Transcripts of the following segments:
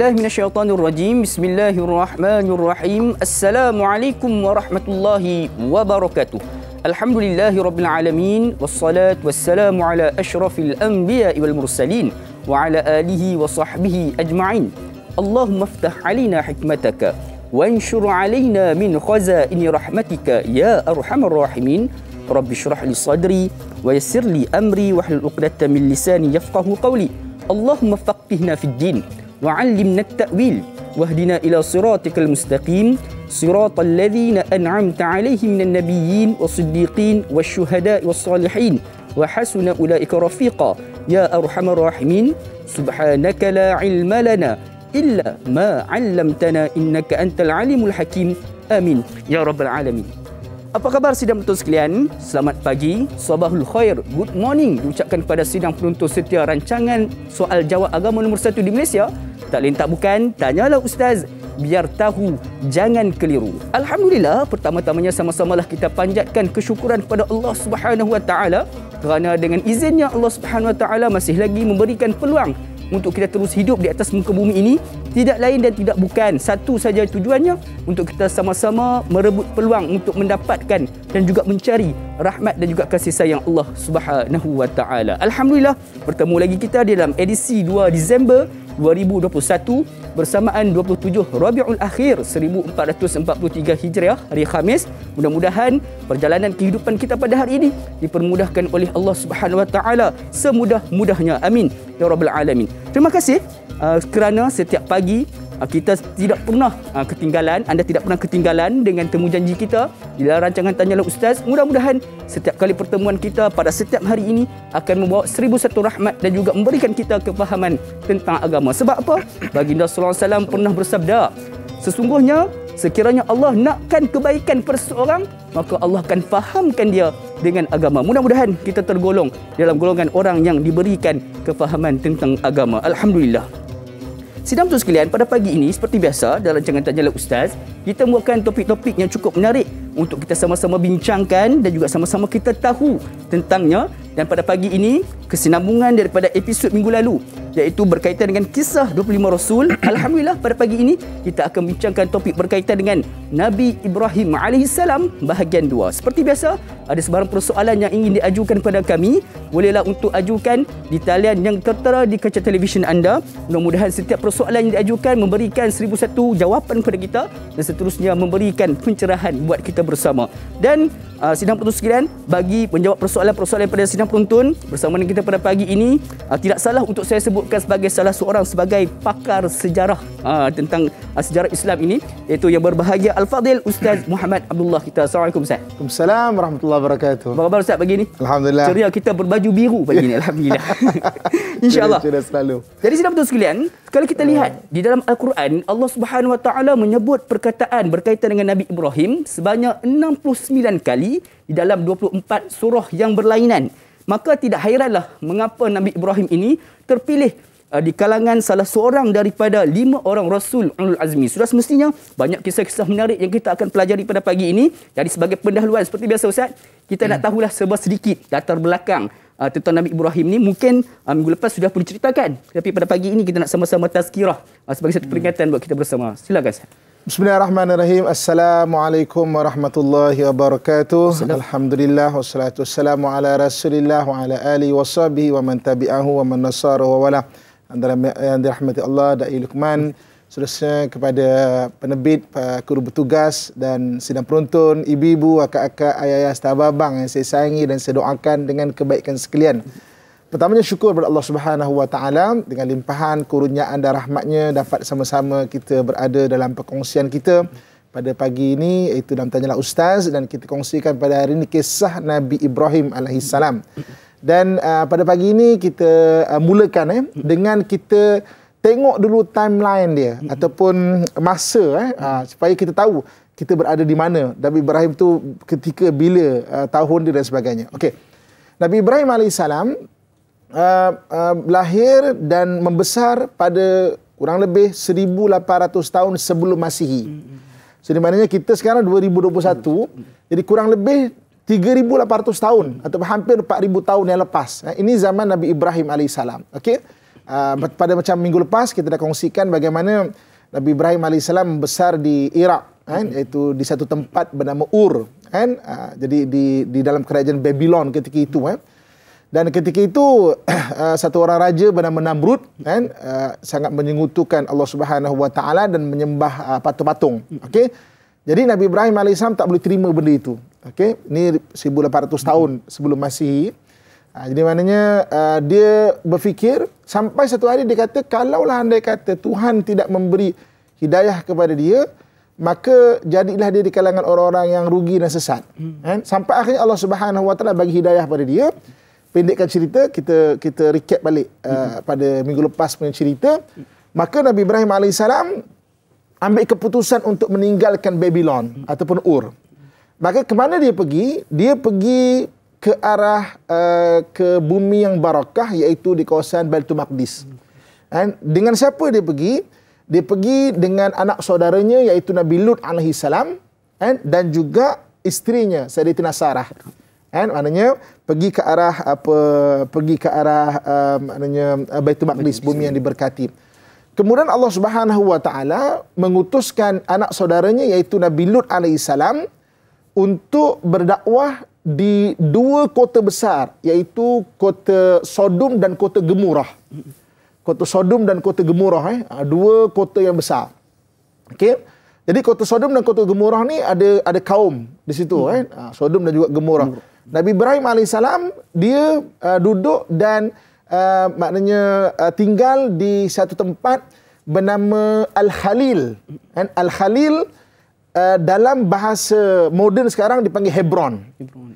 billahi minasyaitonir rajim. Bismillahirrahmanirrahim. Assalamualaikum warahmatullahi wabarakatuh. Alhamdulillahirabbil alamin wassalatu wassalamu ala asyrafil anbiya'i wal mursalin wa ala alihi wa sahbihi ajma'in. Allahumma iftah alaina hikmataka wanshur alaina min khazaini rahmatika ya arhamar rahimin. Rabbi shrah li sadri wa yassir li amri wahlul 'uqdatam min lisani yafqahu qawli. Allahumma faqihna fid din wa'allimna at-ta'wil wahdina ila siratikal mustaqim siratal ladzina an'amta 'alaihim minan nabiyyin was-siddiqin wasyuhada'i was-salihin wa hasuna ulaika rafiqa ya arhamar rahimin. Subhanaka la 'ilma lana illa ma 'allamtana innaka antal alimul hakim. Amin ya rabbal alamin. Apa khabar sidang penonton sekalian? Selamat pagi, sabahul khair, good morning diucapkan kepada sidang penonton setia rancangan soal jawab agama nombor 1 di Malaysia. Tak lain tak bukan, tanyalah Ustaz, biar tahu, jangan keliru. Alhamdulillah, pertama-tamanya sama-samalah kita panjatkan kesyukuran kepada Allah Subhanahu Wa Taala kerana dengan izinnya Allah Subhanahu Wa Taala masih lagi memberikan peluang untuk kita terus hidup di atas muka bumi ini. Tidak lain dan tidak bukan, satu saja tujuannya, untuk kita sama-sama merebut peluang untuk mendapatkan dan juga mencari rahmat dan juga kasih sayang Allah Subhanahu Wa Taala. Alhamdulillah, bertemu lagi kita di dalam edisi 2 Disember 2021 bersamaan 27 Rabiul Akhir 1443 Hijriah, hari Khamis. Mudah-mudahan perjalanan kehidupan kita pada hari ini dipermudahkan oleh Allah Subhanahu Wa Taala semudah-mudahnya. Amin ya rabbal alamin. Terima kasih kerana setiap pagi kita tidak pernah ketinggalan, anda tidak pernah ketinggalan dengan temu janji kita di dalam rancangan Tanyalah Ustaz. Mudah-mudahan setiap kali pertemuan kita pada setiap hari ini akan membawa 1001 rahmat dan juga memberikan kita kefahaman tentang agama. Sebab apa? Baginda sallallahu alaihi wasallam pernah bersabda, sesungguhnya sekiranya Allah nakkan kebaikan pada seseorang, maka Allah akan fahamkan dia dengan agama. Mudah-mudahan kita tergolong dalam golongan orang yang diberikan kefahaman tentang agama. Alhamdulillah. Sidang penonton sekalian, pada pagi ini seperti biasa dalam rancangan Tanyalah Ustaz, kita membuatkan topik-topik yang cukup menarik untuk kita sama-sama bincangkan dan juga sama-sama kita tahu tentangnya. Dan pada pagi ini, kesinambungan daripada episod minggu lalu, iaitu berkaitan dengan kisah 25 Rasul. Alhamdulillah, pada pagi ini kita akan bincangkan topik berkaitan dengan Nabi Ibrahim AS bahagian 2. Seperti biasa, ada sebarang persoalan yang ingin diajukan kepada kami, bolehlah untuk ajukan di talian yang tertera di kaca televisyen anda. Mudah-mudahan setiap persoalan yang diajukan memberikan 1001 jawapan kepada kita dan seterusnya memberikan pencerahan buat kita bersama. Dan sidang penonton sekalian, bagi menjawab persoalan-persoalan pada sidang penonton bersama dengan kita pada pagi ini, tidak salah untuk saya sebutkan sebagai salah seorang sebagai pakar sejarah tentang sejarah Islam ini, iaitu yang berbahagia Al-Fadhil Ustaz Muhammad Abdullah kita. Assalamualaikum Ustaz. Waalaikumsalam warahmatullahi wabarakatuh. Apa khabar Ustaz pagi ini? Alhamdulillah. Ceria, kita berbaju biru pagi ini. Alhamdulillah. InsyaAllah. Ceria selalu. Jadi sidang penonton sekalian, kalau kita lihat di dalam Al-Quran, Allah Subhanahu Wa Taala menyebut perkataan berkaitan dengan Nabi Ibrahim sebanyak 69 kali di dalam 24 surah yang berlainan. Maka tidak hairanlah mengapa Nabi Ibrahim ini terpilih di kalangan salah seorang daripada 5 orang Rasul Ulul Azmi. Sudah semestinya banyak kisah-kisah menarik yang kita akan pelajari pada pagi ini. Jadi sebagai pendahuluan, seperti biasa Ustaz, kita nak tahulah serba sedikit latar belakang tentang Nabi Ibrahim ni. Mungkin minggu lepas sudah pun diceritakan, tapi pada pagi ini kita nak sama-sama tazkirah sebagai satu peringatan buat kita bersama. Silakan Ustaz. Bismillahirrahmanirrahim. Assalamualaikum warahmatullahi wabarakatuh. Alhamdulillah wassalatu wassalamu ala Rasulillah wa ala alihi washabihi wa man tabi'ahu wa man nasara wa wala. Antara yang dirahmati Allah, Dai Luqman, seterusnya kepada penerbit, guru bertugas dan sidang penonton, ibu-ibu, akak-akak, ayah-ayah, sahabat abang yang saya sayangi dan saya doakan dengan kebaikan sekalian. Pertamanya syukur kepada Allah Subhanahu Wa Taala dengan limpahan kurniaan dan rahmatnya dapat sama-sama kita berada dalam perkongsian kita pada pagi ini, iaitu dalam Tanyalah Ustaz, dan kita kongsikan pada hari ini kisah Nabi Ibrahim alaihissalam. Dan pada pagi ini kita mulakan dengan kita tengok dulu timeline dia ataupun masa supaya kita tahu kita berada di mana. Nabi Ibrahim tu ketika bila, tahun dia dan sebagainya. Okey. Nabi Ibrahim alaihissalam lahir dan membesar pada kurang lebih 1800 tahun sebelum Masihi. Jadi maknanya kita sekarang 2021, jadi kurang lebih 3,800 tahun atau hampir 4,000 tahun yang lepas. Ini zaman Nabi Ibrahim alaihissalam. Okey. Pada macam minggu lepas kita dah kongsikan bagaimana Nabi Ibrahim AS membesar di Iraq, kan? Iaitu di satu tempat bernama Ur, kan? Jadi di dalam kerajaan Babylon ketika itu, kan? Dan ketika itu satu orang raja bernama Namrud, kan? Sangat menyekutukan Allah Subhanahu Wa Taala dan menyembah patung-patung. Okey. Jadi Nabi Ibrahim AS tak boleh terima benda itu. Okey. Ini 1800 tahun sebelum Masihi. Jadi maknanya dia berfikir sampai satu hari dia kata, kalaulah andai kata Tuhan tidak memberi hidayah kepada dia, maka jadilah dia di kalangan orang-orang yang rugi dan sesat. Sampai akhirnya Allah Subhanahu Wa Taala bagi hidayah pada dia. Pendekkan cerita, kita recap balik pada minggu lepas punya cerita. Maka Nabi Ibrahim AS ambil keputusan untuk meninggalkan Babylon ataupun Ur. Maka ke mana dia pergi? Dia pergi ke arah ke bumi yang barakah, iaitu di kawasan Baitul Maqdis. Dengan siapa dia pergi? Dia pergi dengan anak saudaranya, iaitu Nabi Lut AS, dan juga isterinya Sayyidatina Sarah. Maknanya pergi ke arah maknanya Baitul Maqdis, bumi yang diberkati. Kemudian Allah Subhanahu Wa Taala mengutuskan anak saudaranya, iaitu Nabi Lut AS, untuk berdakwah di dua kota besar, iaitu kota Sodom dan kota Gemurah. Kota Sodom dan kota Gemurah, dua kota yang besar. Okey. Jadi kota Sodom dan kota Gemurah ni ada kaum di situ, Sodom dan juga Gemurah. Nabi Ibrahim AS dia duduk dan maknanya tinggal di satu tempat bernama Al-Khalil. Al-Khalil dalam bahasa moden sekarang dipanggil Hebron.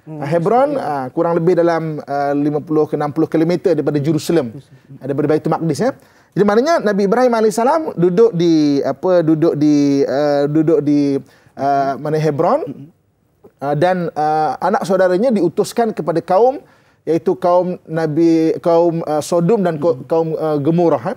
Hebron kurang lebih dalam 50 ke 60 km daripada Jerusalem, daripada Baitul Maqdis. Jadi maknanya Nabi Ibrahim AS duduk di mana Hebron, dan anak saudaranya diutuskan kepada kaum, iaitu kaum Sodom dan kaum Gemurah.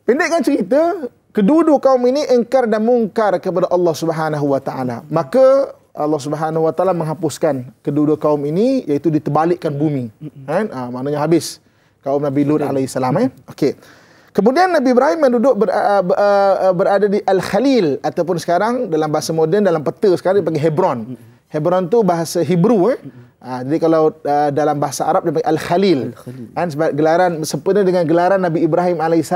Pendekkan cerita, kedua-dua kaum ini engkar dan mungkar kepada Allah Subhanahu Wa Taala. Maka Allah Subhanahu Wa Taala menghapuskan kedua-dua kaum ini, iaitu diterbalikkan bumi. Maknanya habis kaum Nabi Lut AS. Okey. Kemudian Nabi Ibrahim duduk berada di Al-Khalil, ataupun sekarang dalam bahasa moden, dalam peta sekarang dipanggil Hebron. Hebron tu bahasa Hebrew. Jadi kalau dalam bahasa Arab dipanggil Al-Khalil. Sebab gelaran sempena dengan gelaran Nabi Ibrahim AS.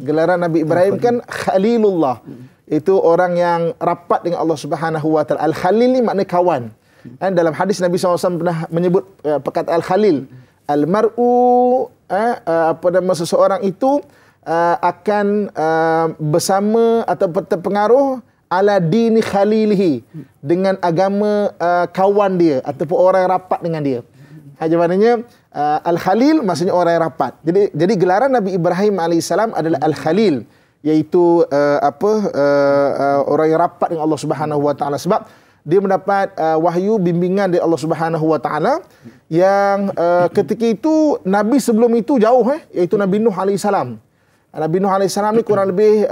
Gelaran Nabi Ibrahim kan Khalilullah. Itu orang yang rapat dengan Allah Subhanahu Wa Taala. Al-Khalil ni makna kawan. Dalam hadis Nabi SAW pernah menyebut perkataan Al-Khalil. Al-mar'u seseorang itu akan bersama atau terpengaruh ala dini khalilihi, dengan agama kawan dia ataupun orang yang rapat dengan dia. Maknanya Al-Khalil maksudnya orang yang rapat. Jadi gelaran Nabi Ibrahim AS adalah Al-Khalil, iaitu orang yang rapat dengan Allah Subhanahu Wa Taala, sebab dia mendapat wahyu bimbingan dari Allah Subhanahu Wa Taala yang ketika itu Nabi sebelum itu jauh, iaitu Nabi Nuh AS. Nabi Nuh AS ni kurang lebih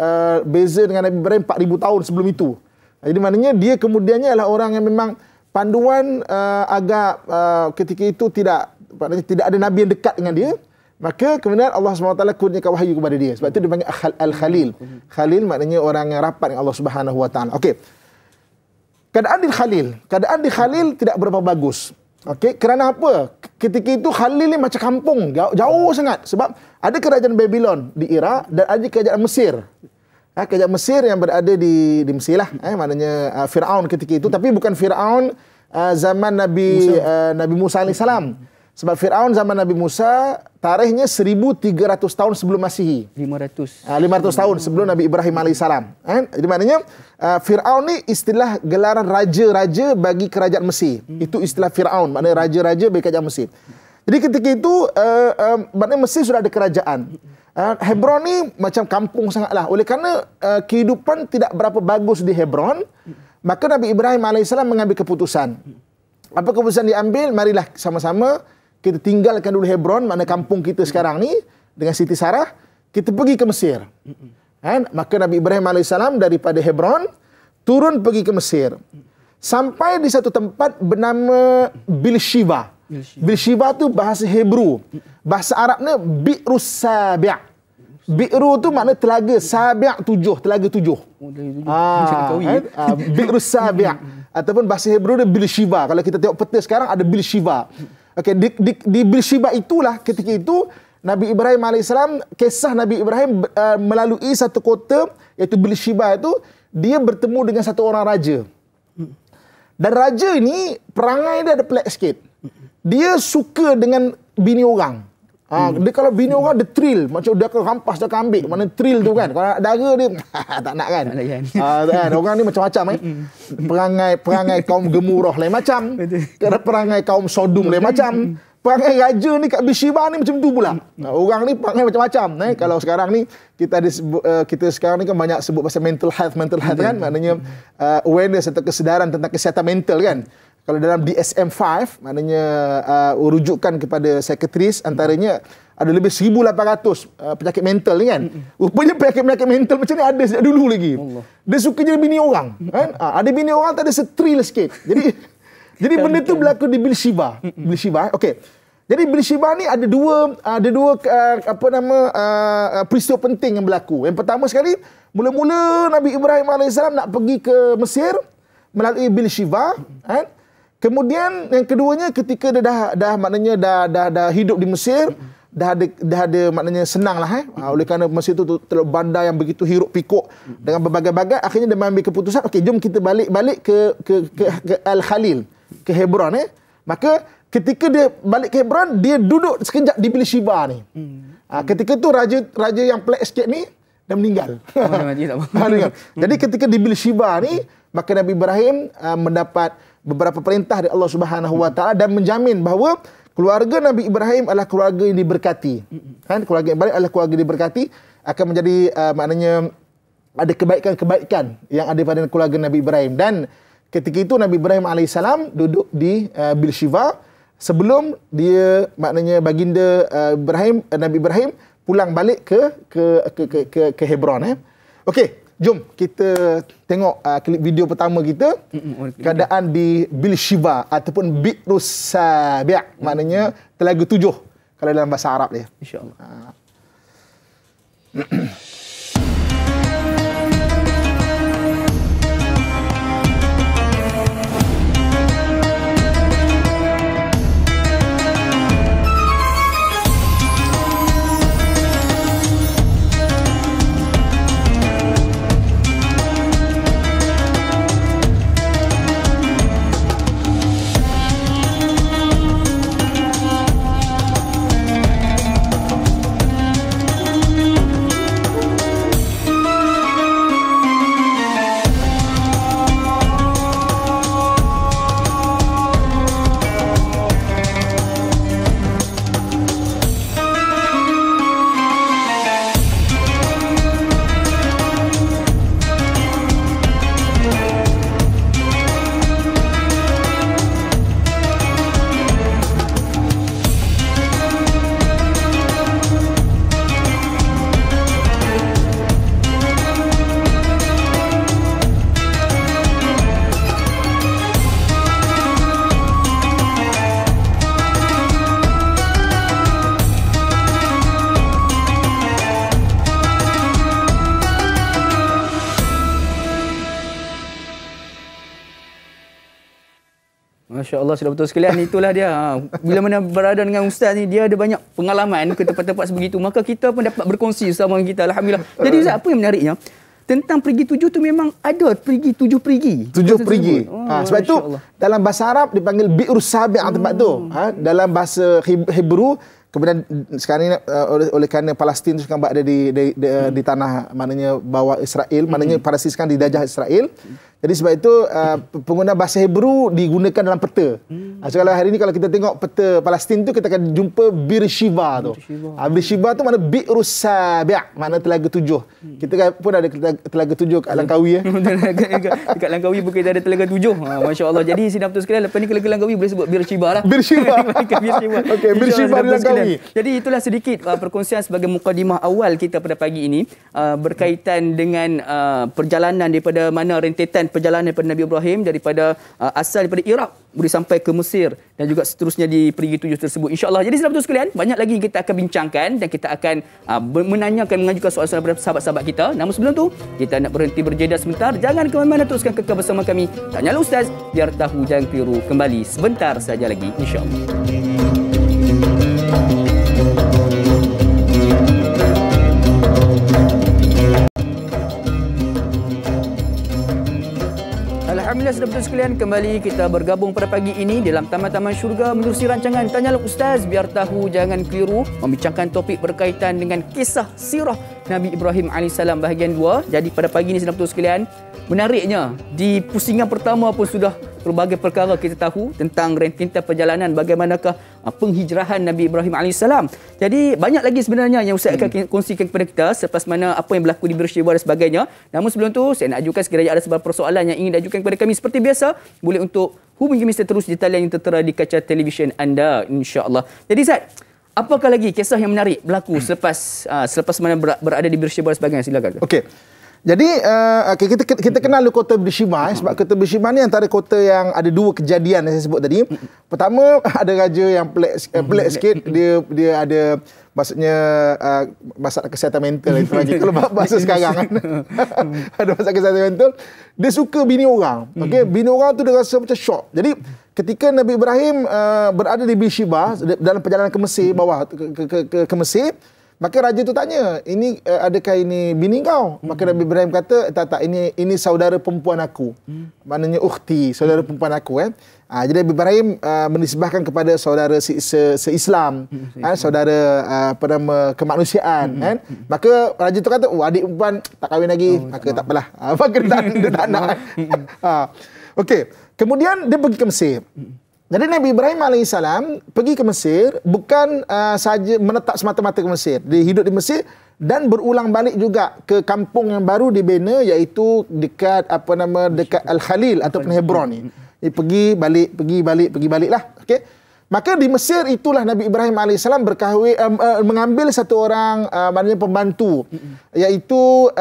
beza dengan Nabi Ibrahim 4,000 tahun sebelum itu. Jadi maknanya dia kemudiannya adalah orang yang memang panduan agak ketika itu tidak ada Nabi yang dekat dengan dia. Maka kemudian Allah SWT kurniakan wahyu kepada dia. Sebab itu dia panggil Al-Khalil. Khalil maknanya orang yang rapat dengan Allah Subhanahu Wa Taala. Okey. Keadaan di Khalil tidak berapa bagus. Okey, kerana apa? Ketika itu Khalil ni macam kampung, jauh sangat. Sebab ada kerajaan Babylon di Iraq dan ada kerajaan Mesir. Kerajaan Mesir yang berada di Mesir lah. Maknanya Fir'aun ketika itu. Tapi bukan Fir'aun zaman Nabi Musa AS. Sebab Fir'aun zaman Nabi Musa, tarikhnya 1,300 tahun sebelum Masihi. 500 tahun sebelum Nabi Ibrahim AS. Jadi maknanya Fir'aun ni istilah gelaran raja-raja bagi kerajaan Mesir. Itu istilah Fir'aun, maknanya raja-raja bagi kerajaan Mesir. Jadi ketika itu, maknanya Mesir sudah ada kerajaan. Hebron ni macam kampung sangatlah. Oleh kerana kehidupan tidak berapa bagus di Hebron, maka Nabi Ibrahim AS mengambil keputusan. Apa keputusan diambil? Marilah sama-sama kita tinggalkan dulu Hebron, mana kampung kita sekarang ni, dengan Siti Sarah, kita pergi ke Mesir. Maka Nabi Ibrahim AS daripada Hebron turun pergi ke Mesir. Sampai di satu tempat bernama Bilshiba. Bilshiba tu bahasa Hebrew. Bahasa Arabnya Bi'rus Sabi'. Bi'ru tu makna telaga Sabi' 7, telaga 7. Oh, telaga 7. Bi'ru Sabi' ataupun bahasa Hebrew dia Beersheba. Kalau kita tengok peta sekarang ada Beersheba. Okey, di Beersheba itulah ketika itu Nabi Ibrahim AS, kisah Nabi Ibrahim melalui satu kota iaitu Beersheba itu, dia bertemu dengan satu orang raja. Dan raja ini perangai dia ada pelik sikit. Dia suka dengan bini orang. Dia kalau bini orang dia thrill, macam dia akan rampas, dia akan ambil. Mana thrill tu kan. Kalau dara dia tak nak kan. Orang ni macam-macam perangai kaum Gemuruh lain macam. Perangai kaum Sodom lain macam. Perangai raja ni kat Beersheba ni macam tu pula. Orang ni perangai macam-macam. Kalau sekarang ni kita sekarang ni kan banyak sebut pasal mental health kan. Maknanya awareness atau kesedaran tentang kesihatan mental kan. Kalau dalam DSM-5, maknanya rujukan kepada psikiatris, antaranya ada lebih 1,800 penyakit mental ni kan. Rupanya penyakit mental macam ni ada sejak dulu lagi. Allah. Dia suka jadi bini orang. Kan? Ada bini orang tak ada setril sikit. Jadi benda tu berlaku di Beersheba. Okey. Jadi Beersheba ni ada dua peristiwa penting yang berlaku. Yang pertama sekali, mula-mula Nabi Ibrahim AS nak pergi ke Mesir melalui Beersheba, kan? Kemudian yang keduanya ketika dia dah hidup di Mesir, dah ada maknanya senanglah oleh kerana Mesir itu terlalu bandar yang begitu hiruk pikuk dengan berbagai-bagai, akhirnya dia mengambil keputusan, okey jom kita balik ke Al-Khalil, ke Hebron Maka ketika dia balik ke Hebron, dia duduk sekejap di Beersheba ni. Ketika tu raja yang pelik sikit ni dah meninggal. Jadi ketika di Beersheba ni, maka Nabi Ibrahim mendapat beberapa perintah dari Allah Subhanahu Wa Taala dan menjamin bahawa keluarga Nabi Ibrahim adalah keluarga yang diberkati. Kan, keluarga Ibrahim adalah keluarga yang diberkati, akan menjadi maknanya ada kebaikan-kebaikan yang ada pada keluarga Nabi Ibrahim. Dan ketika itu Nabi Ibrahim AS duduk di Beersheba sebelum dia maknanya baginda Nabi Ibrahim pulang balik ke Hebron. Okey. Jom kita tengok klip video pertama kita. Keadaan di Beersheba ataupun Bi'rus Sabi', maknanya telaga 7 kalau dalam bahasa Arab dia. InsyaAllah. Masya Allah, sudah betul sekalian. Itulah dia. Bila mana berada dengan Ustaz ni, dia ada banyak pengalaman ke tempat-tempat sebegitu. Maka kita pun dapat berkongsi sama kita. Alhamdulillah. Jadi Ustaz, apa yang menariknya? Tentang perigi 7 tu memang ada perigi 7 perigi. 7 perigi. Sebab itu dalam bahasa Arab dipanggil Bi'rus Sabi' tempat tu. Dalam bahasa Hebrew, kemudian sekarang ni oleh kerana Palestin tu sekarang berada di tanah maknanya bawah Israel, maknanya Palestin sekarang dijajah Israel. Jadi sebab itu penggunaan bahasa Hebrew digunakan dalam peta. So kalau hari ini kalau kita tengok peta Palestin tu, kita akan jumpa Beersheba tu. Beersheba tu mana Bi'rus Sabi', makna telaga 7. Kita pun ada telaga 7 kat Langkawi. Dekat Langkawi pun kita ada telaga 7. Masya Allah. Jadi sidang betul sekalian, lepas ni kalau ke Langkawi boleh sebut Beersheba lah. Beersheba. Okey, Beersheba di Langkawi. Jadi itulah sedikit perkongsian sebagai mukadimah awal kita pada pagi ini berkaitan dengan perjalanan daripada mana rentetan perjalanan daripada Nabi Ibrahim daripada asal daripada Iraq boleh sampai ke Mesir dan juga seterusnya di perigi 7 tersebut, insya-Allah. Jadi sahabat sekalian, banyak lagi kita akan bincangkan dan kita akan mengajukan soalan-soalan kepada sahabat-sahabat kita. Namun sebelum tu, kita nak berhenti berjeda sebentar. Jangan ke mana-mana, teruskan kekal bersama kami. Tanyalah Ustaz, biar tahu jangan keliru. Kembali sebentar saja lagi, insya-Allah. Alhamdulillah, saudara sekalian, kembali kita bergabung pada pagi ini dalam Taman-Taman Syurga menerusi rancangan Tanyalah Ustaz, biar tahu jangan keliru, membincangkan topik berkaitan dengan kisah sirah Nabi Ibrahim AS bahagian 2. Jadi pada pagi ini, saudara sekalian, menariknya di pusingan pertama pun sudah pelbagai perkara kita tahu tentang rentetan perjalanan bagaimanakah penghijrahan Nabi Ibrahim AS. Jadi banyak lagi sebenarnya yang Ustaz akan kongsikan kepada kita selepas mana apa yang berlaku di Beersheba dan sebagainya. Namun sebelum tu, saya nak ajukan sekiranya ada sebuah persoalan yang ingin diajukan kepada kami seperti biasa, boleh untuk hubungi kami terus di talian yang tertera di kaca televisyen anda, insya-Allah. Jadi Ustaz, apakah lagi kisah yang menarik berlaku selepas mana berada di Beersheba dan sebagainya? Silakan. Okey. Jadi kita kenal kota Beersheba sebab kota Beersheba ni antara kota yang ada dua kejadian yang saya sebut tadi. Pertama, ada raja yang pelik sikit, dia ada maksudnya masalah kesihatan mental itu lagi kalau bahasa sekarang kan. Ada masalah kesihatan mental. Dia suka bini orang. Okey, bini orang tu dia rasa macam shock. Jadi ketika Nabi Ibrahim berada di Beersheba dalam perjalanan ke Mesir, bawah ke Mesir, maka raja tu tanya, ini adakah ini bini kau? Maka Nabi Ibrahim kata, tak, ini saudara perempuan aku. Maknanya ukhti, saudara perempuan aku. Jadi Nabi Ibrahim menisbahkan kepada saudara se-Islam, saudara kemanusiaan. Maka raja tu kata, adik perempuan tak kahwin lagi, maka tak apalah. Maka dia tak nak. Okey, kemudian dia pergi ke Mesir. Jadi Nabi Ibrahim AS pergi ke Mesir bukan saja menetap semata-mata ke Mesir. Dia hidup di Mesir dan berulang balik juga ke kampung yang baru dibina, iaitu dekat dekat Al-Khalil ataupun Hebron ni. Dia pergi balik lah. Okey. Maka di Mesir itulah Nabi Ibrahim AS berkahwin, mengambil satu orang maknanya pembantu, iaitu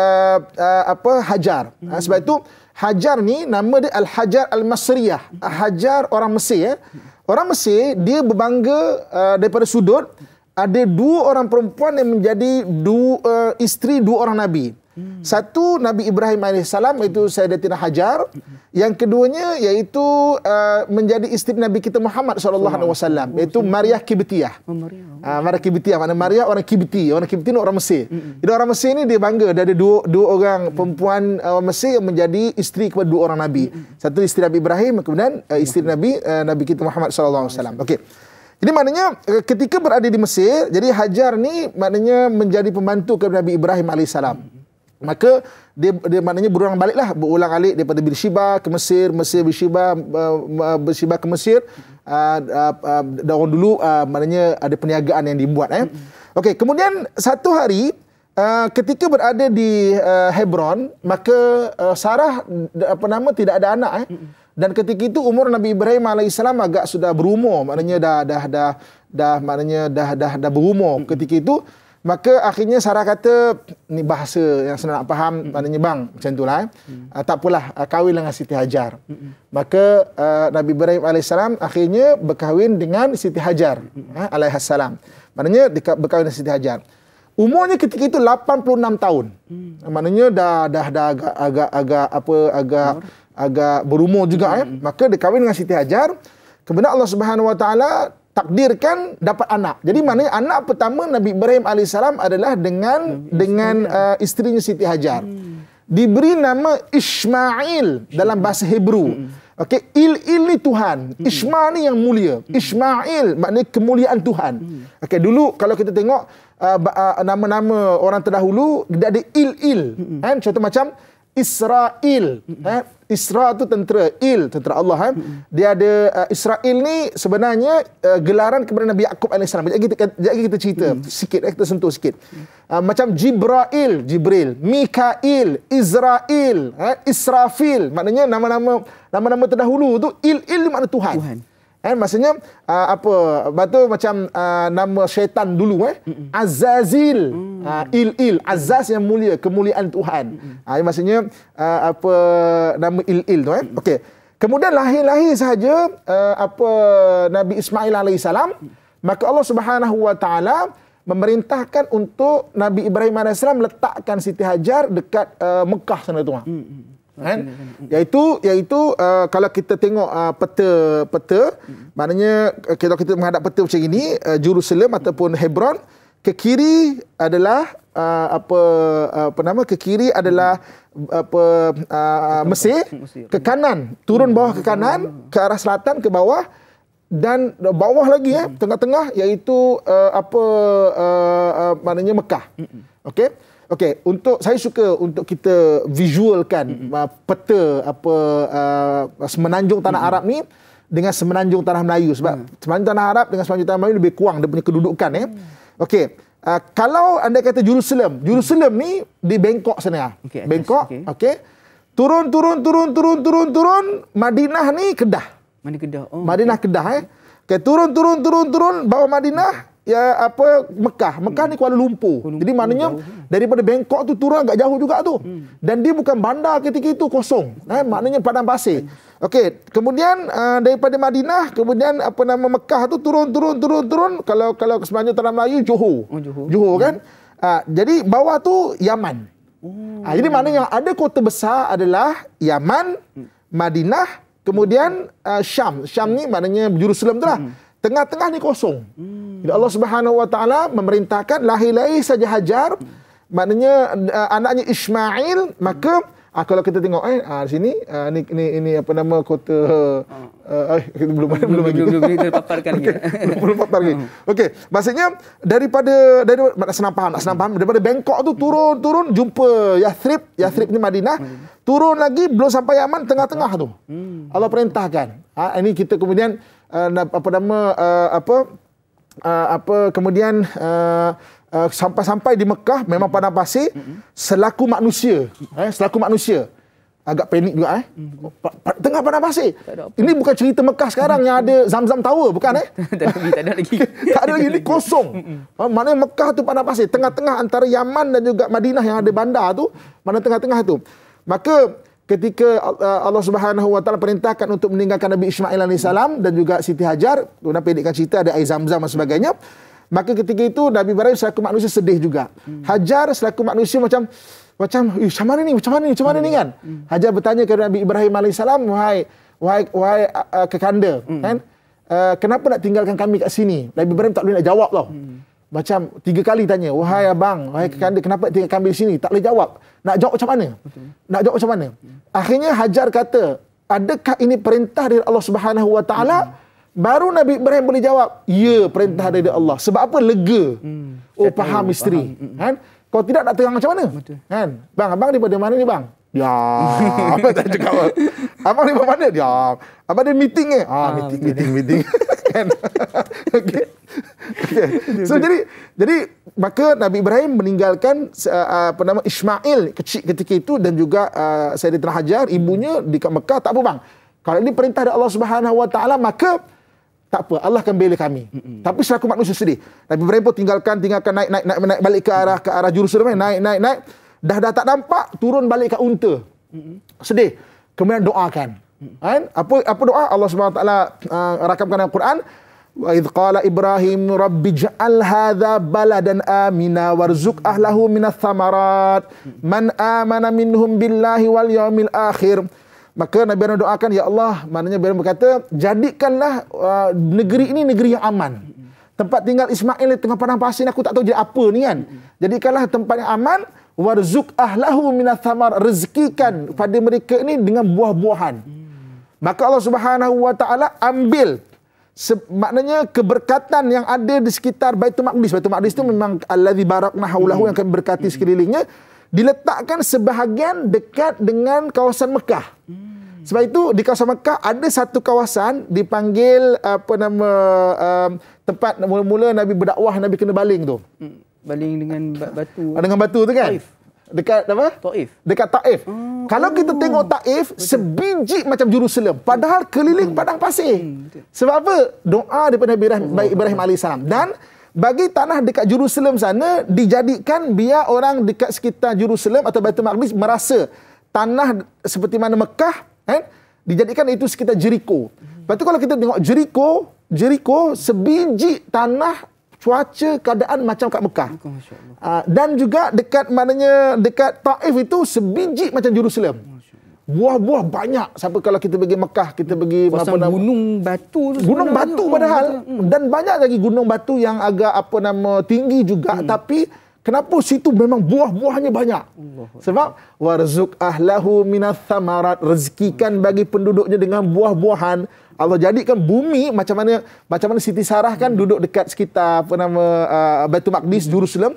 Hajar. Sebab itu Hajar ni nama dia Al-Hajar Al-Masriyah. Hajar orang Mesir. Orang Mesir dia berbangga daripada sudut ada dua orang perempuan yang menjadi isteri dua orang Nabi. Satu Nabi Ibrahim AS, iaitu Sayyidatina Hajar. Yang keduanya iaitu menjadi isteri Nabi kita Muhammad SAW, iaitu Maryah Kibtiyah. Maryah Kibtiyah, maknanya Maryah orang Kibti. Orang Kibti ni orang Mesir. Jadi orang Mesir ni dia bangga dia ada dua orang perempuan orang Mesir yang menjadi isteri kepada dua orang Nabi. Satu isteri Nabi Ibrahim, kemudian isteri Nabi kita Muhammad SAW. Okey. Jadi maknanya ketika berada di Mesir, jadi Hajar ni maknanya menjadi pembantu kepada Nabi Ibrahim AS. Maka dia maknanya berulang balik daripada Beersheba ke Mesir, Beersheba ke Mesir. Orang dulu maknanya ada perniagaan yang dibuat. Okey, kemudian satu hari ketika berada di Hebron, maka Sarah tidak ada anak. Dan ketika itu umur Nabi Ibrahim AS agak sudah berumur, maknanya dah berumur ketika itu. Maka akhirnya Sarah kata, ni bahasa yang senang nak faham, maknanya bang, macam itulah. Tak apalah, kahwinlah dengan Siti Hajar. Maka Nabi Ibrahim AS akhirnya berkahwin dengan Siti Hajar alaihissalam. Maknanya berkahwin dengan Siti Hajar. Umurnya ketika itu 86 tahun. Maknanya dah agak berumur juga. Maka dia kahwin dengan Siti Hajar. Kemudian Allah Subhanahu Wa Taala takdirkan dapat anak. Jadi maknanya anak pertama Nabi Ibrahim AS adalah dengan isterinya Siti Hajar. Diberi nama Ismail dalam bahasa Hebrew. Okey, Il ni Tuhan, Isma ni yang mulia. Ismail maknanya kemuliaan Tuhan. Okey, dulu kalau kita tengok nama-nama orang terdahulu dia ada Il. Contoh macam Israel. Isra tu tentera, tentera Allah. Dia ada Israel ni sebenarnya gelaran kepada Nabi Yaqub AS. Sekejap kita cerita sikit, kita sentuh sikit. Macam Jibril, Mikail, Israel, Israfil, maknanya nama-nama terdahulu tu Il makna Tuhan. Maksudnya apa? Batu macam nama syaitan dulu Azazil. Il Azaz yang mulia, kemuliaan Tuhan. Maksudnya apa nama Il tu Okey. Kemudian lahir sahaja Nabi Ismail alaihissalam, maka Allah Subhanahu wa taala memerintahkan untuk Nabi Ibrahim alaihissalam letakkan Siti Hajar dekat Mekah sana tu. Kan? Iaitu kalau kita tengok peta, maknanya kalau kita menghadap peta macam ini, Jerusalem ataupun Hebron, ke kiri adalah ke kiri adalah Mesir, ke kanan, turun bawah ke kanan, ke arah selatan ke bawah, dan bawah lagi tengah-tengah iaitu maknanya Mekah. Okey, saya suka untuk kita visualkan peta semenanjung tanah Arab ni dengan semenanjung tanah Melayu, sebab semenanjung tanah Arab dengan semenanjung tanah Melayu lebih kurang dia punya kedudukan Okey, kalau anda kata Jerusalem ni di Bangkok sana. Bangkok. Okey. Turun Madinah ni Kedah. Madinah Kedah Okey, turun bawah Madinah Mekah ni Kuala Lumpur. Jadi maknanya daripada Bangkok tu turun agak jauh juga tu. Dan dia bukan bandar ketika itu, kosong. Maknanya padang pasir. Okey, kemudian daripada Madinah, kemudian Mekah tu turun. Kalau semenanjung tanah Melayu Johor kan. Jadi bawah tu Yaman. Jadi maknanya ada kota besar adalah Yaman, Madinah, kemudian Syam. Syam ni maknanya Jerusalem tu lah. Tengah-tengah ni kosong. Jadi Allah Subhanahu wa taala memerintahkan lahir saja Hajar, maknanya anaknya Ismail, maka kalau kita tengok di sini ini apa nama kota belum kita paparkan lagi. Belum papar lagi. Okey, maksudnya daripada nak senang faham daripada Bangkok tu turun jumpa Yathrib ni Madinah. Turun lagi belum sampai Yaman, tengah-tengah tu. Allah perintahkan. Ini kita kemudian kemudian sampai di Mekah memang padang pasir. Selaku manusia agak panik juga tengah padang pasir. Ini bukan cerita Mekah sekarang yang ada Zamzam Tower, bukan tak ada lagi. Tak ada lagi, ini kosong. Maknanya Mekah tu padang pasir, tengah-tengah antara Yaman dan juga Madinah yang ada bandar tu, mana tengah-tengah tu. Maka ketika Allah Subhanahu wa taala perintahkan untuk meninggalkan Nabi Ismail alaihissalam dan juga Siti Hajar, kemudian pendekkan cerita ada air Zamzam dan sebagainya, maka ketika itu Nabi Ibrahim selaku manusia sedih juga. Hajar selaku manusia macam macam mana ni kan. Hajar bertanya kepada Nabi Ibrahim alaihissalam, wahai kekanda, kan? Kenapa nak tinggalkan kami kat sini? Nabi Ibrahim tak boleh nak jawab tau. Macam 3 kali tanya, wahai abang, wahai kekanda, kenapa tinggal kami di sini? Tak boleh jawab. Nak jawab macam mana? Nak jawab macam mana? Akhirnya Hajar kata, adakah ini perintah dari Allah Subhanahu wa taala? Baru Nabi Ibrahim boleh jawab, ya, perintah dari Allah. Sebab apa? Lega. Faham isteri. Kan? Kalau tidak nak terang macam mana? Kan? Bang, abang daripada mana ni bang? Diam. Tak cakap apa. Abang daripada mana? Diam. Abang ada meeting ke? Meeting. Kan? Okey. So jadi maka Nabi Ibrahim meninggalkan Ismail kecil ketika itu dan juga Sayyidatina Hajar ibunya di Mekah. Tak apa bang, kalau ini perintah dari Allah Subhanahu wa taala, maka tak apa, Allah akan bela kami. Tapi selaku manusia sedih. Nabi Ibrahim pun tinggalkan naik balik ke arah Jerusalem, naik. Dah tak nampak, turun balik ke unta. Sedih. Kemudian doakan. Kan? Apa doa? Allah Subhanahu wa taala rakamkan dalam Quran, wa idz qala Ibrahim rabbi ij'al hadza baladan amina warzuq ahlahu minats thamarat man amana minhum billahi wal yaumil akhir. Maka Nabi Ibrahim doakan, ya Allah, maknanya Nabi Ibrahim berkata, jadikanlah negeri ini negeri yang aman. Tempat tinggal Ismail di tengah padang pasir, aku tak tahu jadi apa ni kan. Jadikanlah tempat yang aman, warzuq ahlahu minats thamar, rezekikan pada mereka ini dengan buah-buahan. Maka Allah Subhanahu wa taala ambil maknanya keberkatan yang ada di sekitar Baitul Maqdis. Baitul Maqdis itu memang allazi barakna haulahu, yang kami berkati sekelilingnya, diletakkan sebahagian dekat dengan kawasan Mekah. Sebab itu di kawasan Mekah ada satu kawasan dipanggil tempat mula-mula Nabi berdakwah, Nabi kena baling tu. Baling dengan batu. Dengan batu tu kan? Dekat apa? Taif. Dekat Taif. Kalau kita tengok Taif, sebiji macam Jerusalem. Padahal keliling padang pasir. Sebab apa? Doa daripada Nabi Ibrahim AS. Dan bagi tanah dekat Jerusalem sana, dijadikan biar orang dekat sekitar Jerusalem atau Baitul Maqdis merasa tanah seperti mana Mekah, kan? Dijadikan itu sekitar Jericho. Lepas tu kalau kita tengok Jericho sebiji tanah, cuaca, keadaan macam kat Mekah. Dan juga dekat Taif itu sebiji macam Jerusalem. Buah-buah banyak. Sampai kalau kita pergi Mekah, kita pergi gunung batu. Gunung batu padahal. Dan banyak lagi gunung batu yang agak tinggi juga. Tapi kenapa situ memang buah-buahnya banyak? Sebab warzuq ahlahu minats thamarat, rezekikan bagi penduduknya dengan buah-buahan. Allah jadikan bumi macam mana Siti Sarah kan duduk dekat sekitar Baitul Maqdis, Jerusalem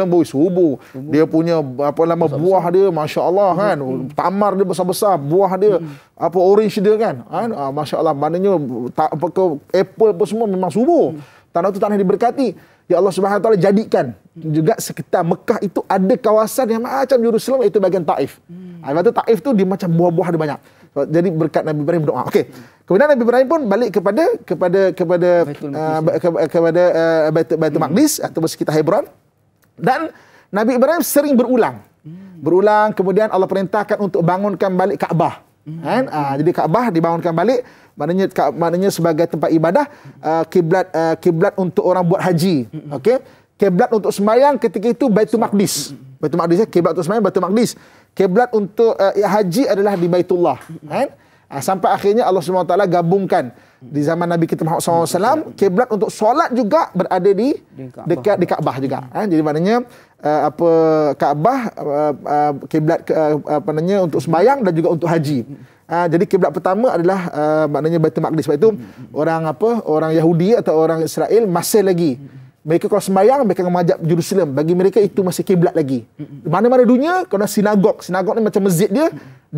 boy subur. Dia punya buah dia masya-Allah kan. Tamar dia besar-besar, buah dia orange dia kan. Masya-Allah, maknanya apple apa semua memang subur. Tanah tu tanah diberkati. Ya Allah Subhanahu Wa Taala jadikan juga sekitar Mekah itu ada kawasan yang macam Jerusalem, itu bahagian Taif. Lepas tu Taif tu dia macam buah-buah dia banyak. Jadi berkat Nabi Ibrahim doa. Okey. Kemudian Nabi Ibrahim pun balik kepada Baitul Maqdis atau sekitar Hebron. Dan Nabi Ibrahim sering berulang. Kemudian Allah perintahkan untuk bangunkan balik Kaabah. Kan? Jadi Kaabah dibangunkan balik, maknanya sebagai tempat ibadah, kiblat untuk orang buat haji. Okey. Kiblat untuk sembahyang ketika itu Baitul Maqdis. Baitul Maqdis, kiblat untuk sembahyang Baitul Maqdis. Kiblat untuk haji adalah di Baitullah. Kan? Sampai akhirnya Allah SWT gabungkan di zaman Nabi kita Muhammad SAW, kiblat untuk solat juga berada di dekat di Kaabah juga. Jadi maknanya Kaabah kiblat untuk sembahyang dan juga untuk haji. Jadi kiblat pertama adalah maknanya Baitul Maqdis. Sebab itu orang Yahudi atau orang Israel masih lagi mereka kalau sembahyang mereka menghadap Jerusalem. Bagi mereka itu masih kiblat lagi. Mana-mana dunia kalau sinagog ni macam masjid dia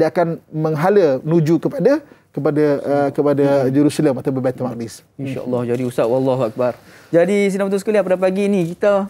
akan menghala menuju kepada Jerusalem atau Baitul Maqdis. Insya-Allah. Jadi Ustaz, wallahu akbar. Jadi sidang betul sekalian, pada pagi ini kita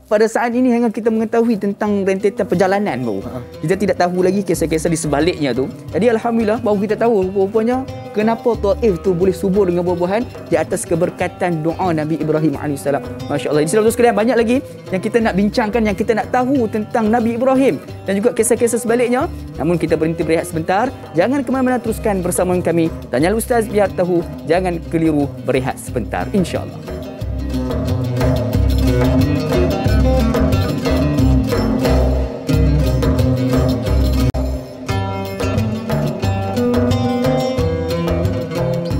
pada saat ini hanya kita mengetahui tentang rentetan perjalanan baru. Kita tidak tahu lagi kisah-kisah di sebaliknya tu. Jadi alhamdulillah baru kita tahu rupanya kenapa Taif tu boleh subur dengan buah-buahan di atas keberkatan doa Nabi Ibrahim AS. Masya-Allah. Jadi sidang betul sekalian, banyak lagi yang kita nak bincangkan, yang kita nak tahu tentang Nabi Ibrahim dan juga kisah-kisah sebaliknya. Namun kita berhenti berehat sebentar. Jangan ke mana-mana, teruskan bersama kami. Tanya Ustaz biar tahu. Jangan keliru berehat sebentar, insya-Allah.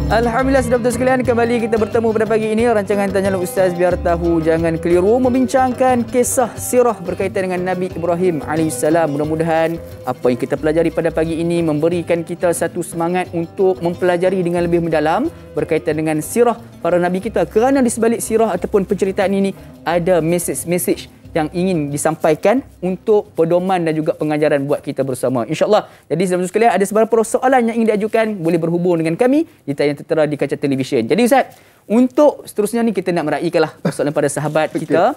Alhamdulillah, sudah betul sekalian, kembali kita bertemu pada pagi ini rancangan Tanyalah Ustaz biar tahu jangan keliru, membincangkan kisah sirah berkaitan dengan Nabi Ibrahim AS. Mudah-mudahan apa yang kita pelajari pada pagi ini memberikan kita satu semangat untuk mempelajari dengan lebih mendalam berkaitan dengan sirah para nabi kita, kerana di sebalik sirah ataupun penceritaan ini ada mesej-mesej yang ingin disampaikan untuk pedoman dan juga pengajaran buat kita bersama, insya-Allah. Jadi saudara sekalian, ada beberapa soalan yang ingin diajukan, boleh berhubung dengan kami di tayangan tertera di kaca televisyen. Jadi Ustaz, untuk seterusnya ni kita nak meraihkanlah soalan pada sahabat kita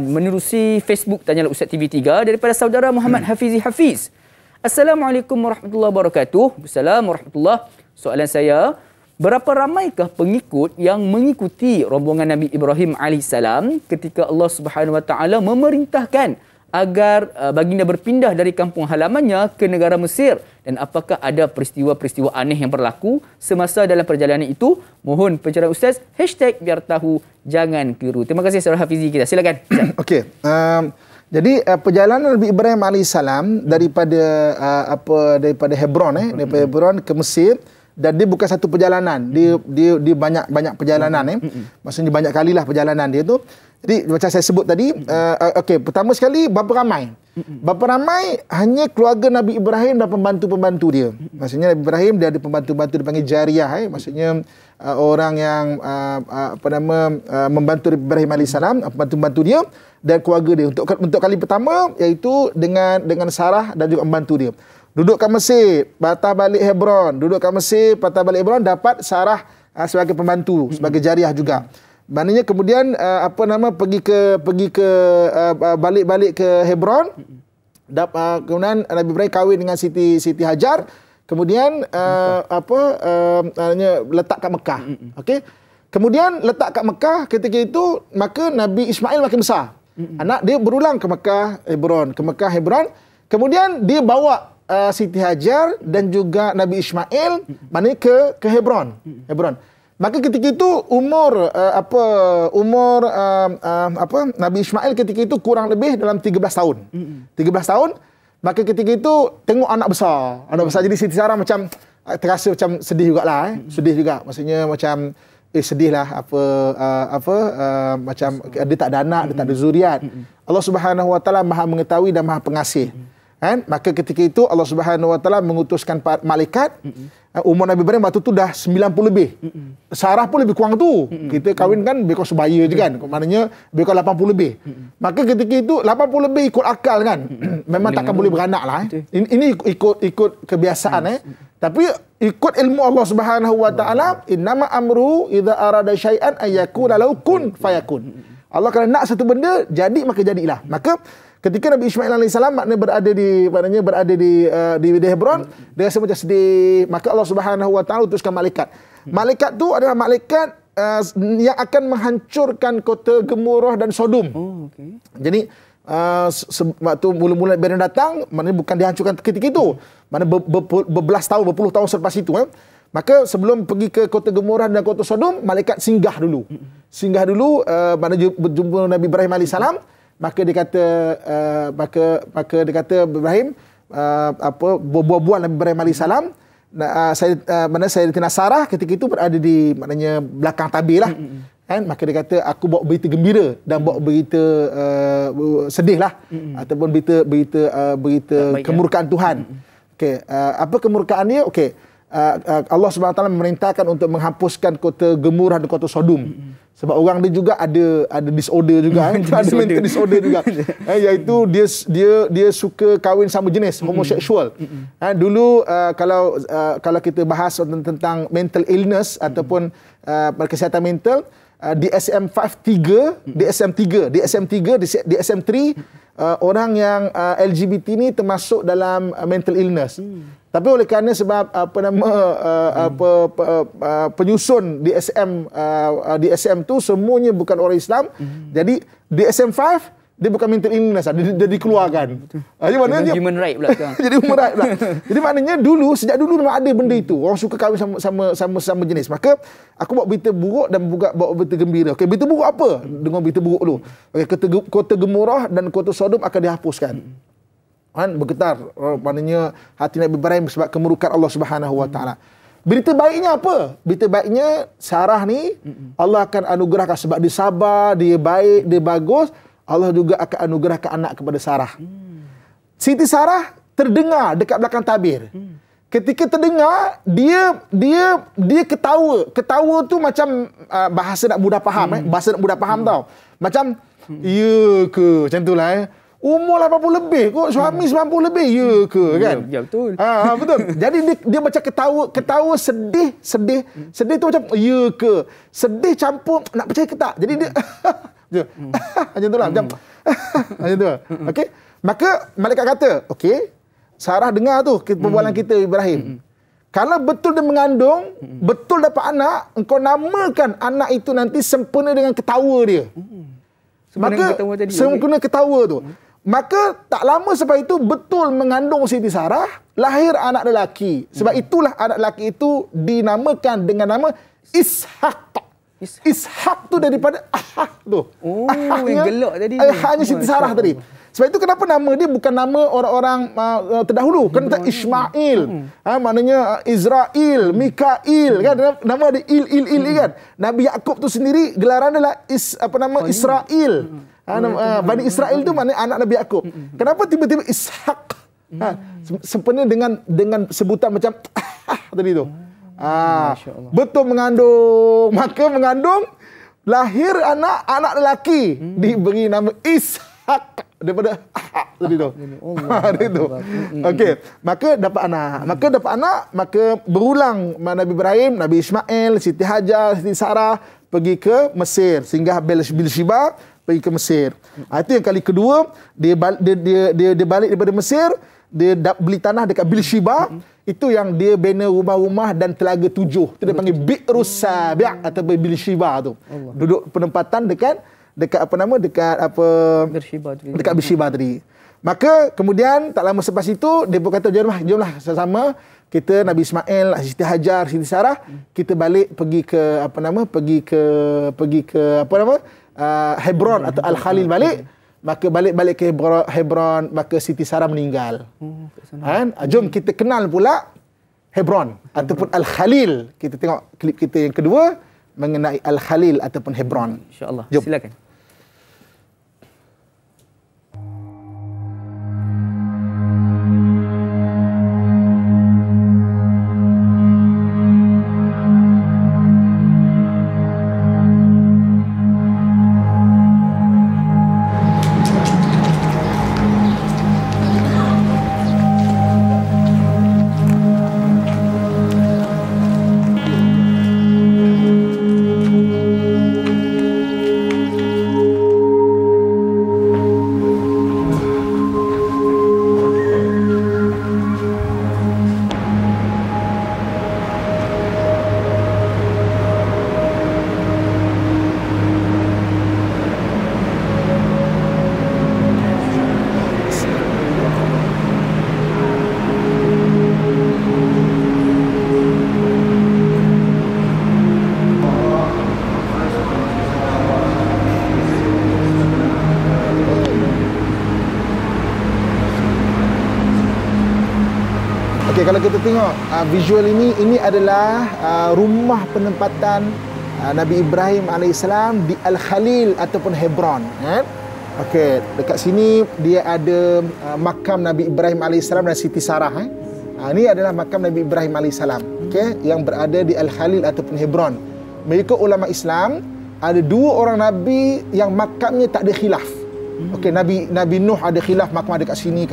menerusi Facebook Tanyalah Ustaz TV3 daripada saudara Muhammad Hafizi Hafiz. Assalamualaikum warahmatullahi wabarakatuh. Assalamualaikum warahmatullahi. Soalan saya, berapa ramaikah pengikut yang mengikuti rombongan Nabi Ibrahim AS ketika Allah Subhanahu Wa Taala memerintahkan agar baginda berpindah dari kampung halamannya ke negara Mesir, dan apakah ada peristiwa-peristiwa aneh yang berlaku semasa dalam perjalanan itu? Mohon pencerahan Ustaz. #biar tahu jangan keliru. Terima kasih Saudara Hafizi kita. Silakan. Okey. Jadi perjalanan Nabi Ibrahim AS daripada Hebron daripada Hebron ke Mesir. Dan dia bukan satu perjalanan, dia banyak perjalanan maksudnya banyak kalilah perjalanan dia tu. Jadi macam saya sebut tadi, okey, pertama sekali berapa ramai? Berapa ramai? Hanya keluarga Nabi Ibrahim dan pembantu-pembantu dia. Maksudnya Nabi Ibrahim dia ada pembantu-pembantu dipanggil jariyah, maksudnya orang yang membantu Nabi Ibrahim AS, pembantu-pembantu dia dan keluarga dia untuk kali pertama, iaitu dengan Sarah dan juga membantu dia. Duduk kat Mesir, patah balik Hebron. Duduk kat Mesir, patah balik Hebron, dapat Sarah sebagai pembantu, sebagai jariah juga. Maknanya kemudian balik ke Hebron. Kemudian Nabi Ibrahim kahwin dengan Siti Hajar. Kemudian letak kat Mekah. Okey. Kemudian letak kat Mekah, ketika itu maka Nabi Ismail makin besar. Anak dia berulang ke Mekah, Hebron. Kemudian dia bawa Siti Hajar dan juga Nabi Ismail maknanya ke Hebron. Maka ketika itu umur Nabi Ismail ketika itu kurang lebih dalam 13 tahun. 13 tahun. Maka ketika itu tengok anak besar. Jadi Siti Sarah macam terasa macam sedih jugalah. Sedih juga. Maksudnya macam sedihlah macam dia tak ada anak, dia tak ada zuriat. Allah Subhanahu Wa Taala Maha mengetahui dan Maha pengasih. Kan? Maka ketika itu Allah Subhanahu Wa Taala mengutuskan malaikat. Umur Nabi Ibrahim waktu tu dah 90 lebih. Sarah pun lebih kurang tu. Kita kahwin kan lebih kurang sebaya je kan. Maknanya lebih kurang 80 lebih. Maka ketika itu 80 lebih ikut akal kan. Memang takkan boleh beranak lah. Ini ikut kebiasaan Tapi ikut ilmu Allah Subhanahu Wa Taala, innama amru idza arada syai'an ayyakuna lahu kun fayakun. Allah kalau nak satu benda jadi maka jadilah. Maka ketika Nabi Ismail AS maknanya berada di Hebron, dia rasa macam sedih. Maka Allah Subhanahu Wa Taala utuskan malaikat. Malaikat tu adalah malaikat yang akan menghancurkan kota Gemurah dan Sodom. Jadi waktu mula-mula Ibrahim datang, maknanya bukan dihancurkan ketika itu. Maknanya berpuluh tahun selepas itu. Maka sebelum pergi ke kota Gemurah dan kota Sodom, malaikat singgah dulu. Maknanya berjumpa Nabi Ibrahim AS. Maka dia kata Ibrahim buah-buah Nabi Ibrahim AS. Sayyidina Sarah ketika itu berada di maknanya belakang tabir lah. Kan? Maka dia kata aku bawa berita gembira dan bawa berita sedih lah. Ataupun berita kemurkaan Tuhan. Okey, apa kemurkaan dia? Okey. Allah SWT memerintahkan untuk menghapuskan kota Gemurah dan kota Sodom. Sebab orang dia juga ada disorder juga, ada mental disorder juga. Iaitu dia suka kahwin sama jenis, homoseksual. Dulu kalau kita bahas tentang mental illness ataupun kesihatan mental, DSM-5 DSM-3 orang yang LGBT ni termasuk dalam mental illness. Tapi oleh kerana sebab penyusun DSM tu semuanya bukan orang Islam, jadi DSM-5 dia bukan mental illness, dia dikeluarkan. Jadi maknanya human right pula sekarang. Jadi human right pula. Jadi maknanya sejak dulu memang ada benda itu. Orang suka kahwin sama jenis. Maka aku bawa berita buruk dan juga bawa berita gembira. Okey, berita buruk apa? Dengar berita buruk dulu. Okey, kota Gemurah dan kota Sodom akan dihapuskan. Bergetar maknanya hati Nabi Ibrahim sebab kemurukan Allah Subhanahu Wa Taala. Berita baiknya apa? Berita baiknya Sarah ni Allah akan anugerahkan sebab dia sabar, dia baik, dia bagus. Allah juga akan anugerahkan anak kepada Sarah. Siti Sarah terdengar dekat belakang tabir. Ketika terdengar, dia ketawa. Ketawa tu macam bahasa nak mudah faham. Bahasa nak mudah faham tau. Macam, ya ke? Macam tu lah. Umur 80 lebih kot, suami 90 lebih. Ya ke? Kan? Ya, betul. Betul. Jadi dia macam ketawa sedih. Sedih tu macam, ya ke? Sedih campur, nak percaya ke tak? Jadi dia... macam tu lah. Macam tu. Okey. Maka malaikat kata, okey, Sarah dengar tu perbualan kita Ibrahim. Kalau betul dia mengandung, betul dapat anak, engkau namakan anak itu nanti sempurna dengan ketawa dia. Maka sempurna ketawa tu. Maka tak lama selepas itu betul mengandung Siti Sarah, lahir anak lelaki. Sebab itulah anak lelaki itu dinamakan dengan nama Ishaq. Ishaq tu daripada Ahak tu. Yang gelak tadi. Hanya Siti Sarah tadi. Sebab itu kenapa nama dia bukan nama orang-orang terdahulu. Kan Ismail. Maknanya Israel, Mikail. Kan? Nama dia Il kan. Nabi Yaakob tu sendiri gelaran adalah Israel. Bani Israel tu maknanya anak Nabi Yaakob. Kenapa tiba-tiba Ishaq? Sempena dengan sebutan macam tadi tu. Betul mengandung. Maka mengandung, lahir anak lelaki, diberi nama Ishaq daripada tadi tu. Okey, maka dapat anak. Maka berulang Nabi Ibrahim, Nabi Ismail, Siti Hajar, Siti Sarah pergi ke Mesir, singgah Beersheba. pergi ke Mesir. Itu yang kali kedua, dia balik daripada Mesir, dia beli tanah dekat Beersheba. Itu yang dia bina rumah-rumah dan telaga 7. Itu dia panggil Bi'rus Sabi' atau Beersheba tu. Duduk penempatan dekat Beersheba tadi. Maka kemudian tak lama selepas itu dia pun kata jomlah sama-sama kita Nabi Ismail, Siti Hajar, Siti Sarah, kita balik pergi ke Hebron atau Al-Khalil balik. Maka balik ke Hebron, maka Siti Sarah meninggal. Jom kita kenal pula Hebron ataupun Al-Khalil. Kita tengok klip kita yang kedua mengenai Al-Khalil ataupun Hebron. InsyaAllah. Jom. Silakan. Okey, kalau kita tengok visual ini adalah rumah penempatan Nabi Ibrahim AS di Al-Khalil ataupun Hebron. Okey, dekat sini dia ada makam Nabi Ibrahim AS dan Siti Sarah. Ini adalah makam Nabi Ibrahim AS, okey, yang berada di Al-Khalil ataupun Hebron. Mengikut ulama Islam, ada dua orang Nabi yang makamnya tak ada khilaf. Okey, Nabi Nuh ada khilaf makam ada kat sini.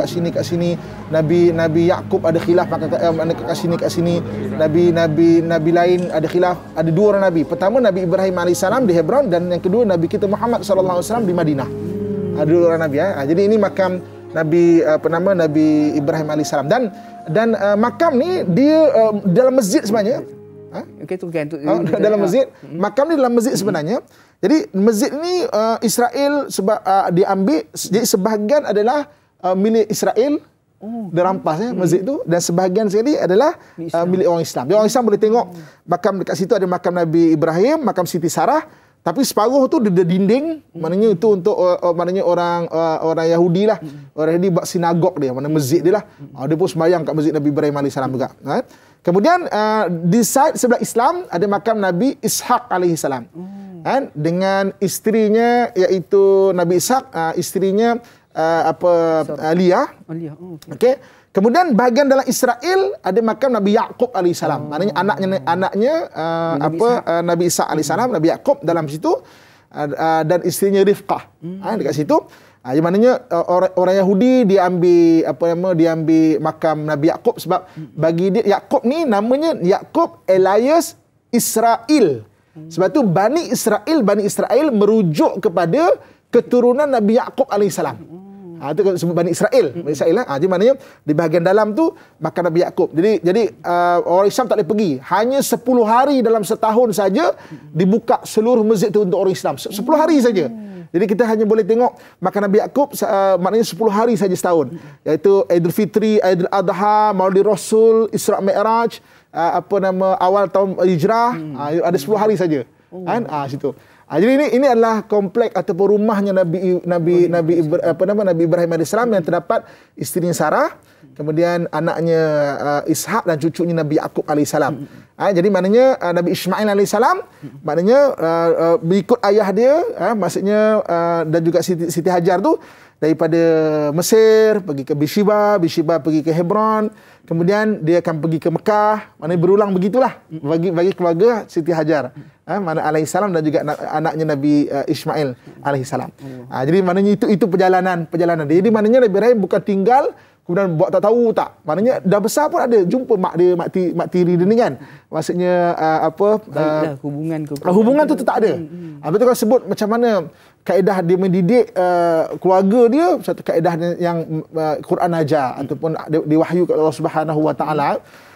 Nabi Yakub ada khilaf makam kat sini. Nabi lain ada khilaf. Ada dua orang Nabi. Pertama Nabi Ibrahim AS di Hebron dan yang kedua Nabi kita Muhammad SAW di Madinah. Ada dua orang Nabi. Jadi ini makam Nabi Nabi Ibrahim AS dan makam ni dia dalam masjid sebenarnya. Okey, tu kan dalam masjid. Makam ni dalam masjid sebenarnya. Jadi masjid ni Israel sebab diambil, jadi sebahagian adalah milik Israel, dirampas masjid tu, dan sebahagian sekali adalah milik orang Islam. Jadi orang Islam boleh tengok makam dekat situ ada makam Nabi Ibrahim, makam Siti Sarah, tapi separuh tu dia dinding, maknanya itu untuk maknanya orang Yahudi lah. Orang Yahudi buat sinagog dia, mana masjid dia lah. Dia pun sembahyang kat masjid Nabi Ibrahim AS juga. Kemudian di side sebelah Islam ada makam Nabi Ishaq AS. Dengan isterinya iaitu Nabi Ishaq, isterinya Leah. Okey. Kemudian bahagian dalam Israel ada makam Nabi Yakub AS. Maknanya anaknya Nabi Ishaq AS, Nabi Yakub dalam situ, dan isterinya Rifqah. Dekat situ. Yang maknanya orang Yahudi dia ambil makam Nabi Yakub sebab bagi dia Yakub ni namanya Yakub Elias Israel. Sebab tu Bani Israel merujuk kepada keturunan Nabi Yakub alaihissalam. Itu sebut Bani Israel. Jadi maknanya di bahagian dalam tu makam Nabi Yakub. Jadi orang Islam tak boleh pergi. Hanya 10 hari dalam setahun saja dibuka seluruh masjid tu untuk orang Islam. 10 hari saja. Jadi kita hanya boleh tengok makam Nabi Yakub maknanya 10 hari saja setahun. Iaitu Aidil Fitri, Aidil Adha, Maulid Rasul, Isra' Mi'raj, awal tahun Hijrah, ada 10 hari saja. Situ. Jadi ini adalah komplek ataupun rumahnya Nabi Ibrahim AS yang terdapat isterinya Sarah, kemudian anaknya Ishak dan cucunya Nabi Yakub AS. Jadi maknanya Nabi Ismail AS maknanya mengikut ayah dia, maksudnya dan juga Siti Hajar tu daripada Mesir pergi ke Beersheba pergi ke Hebron, kemudian dia akan pergi ke Mekah, maknanya berulang begitulah bagi keluarga Siti Hajar, mana alaihissalam, dan juga anaknya Nabi Ismail alaihissalam. Jadi maknanya itu perjalanan dia. Jadi maknanya Nabi Ibrahim bukan tinggal kemudian buat tak tahu tak. Maknanya dah besar pun ada jumpa mak dia, mak tiri dia ni kan. Maksudnya Baiklah, hubungan tu tak ada. Betul kalau sebut macam mana kaedah dia mendidik keluarga dia, satu kaedah yang Quran ajar ataupun diwahyu kat Allah Subhanahu Wa Taala.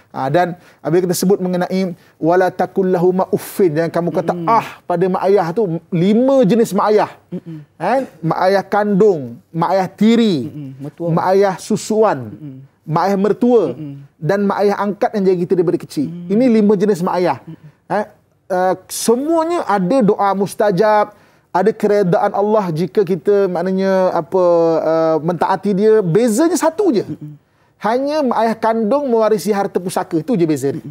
Dan apabila kita sebut mengenai wala takul lahuma uffin, jangan kamu kata pada mak ayah tu. 5 jenis mak ayah. Mak ayah kandung, mak ayah tiri, mak ayah susuan, mak ayah mertua dan mak ayah angkat yang jaga kita daripada kecil. Ini 5 jenis mak ayah. Semuanya ada doa mustajab, ada keredaan Allah jika kita maknanya mentaati dia. Bezanya satu je. Hanya mak ayah kandung mewarisi harta pusaka, itu je beza dia.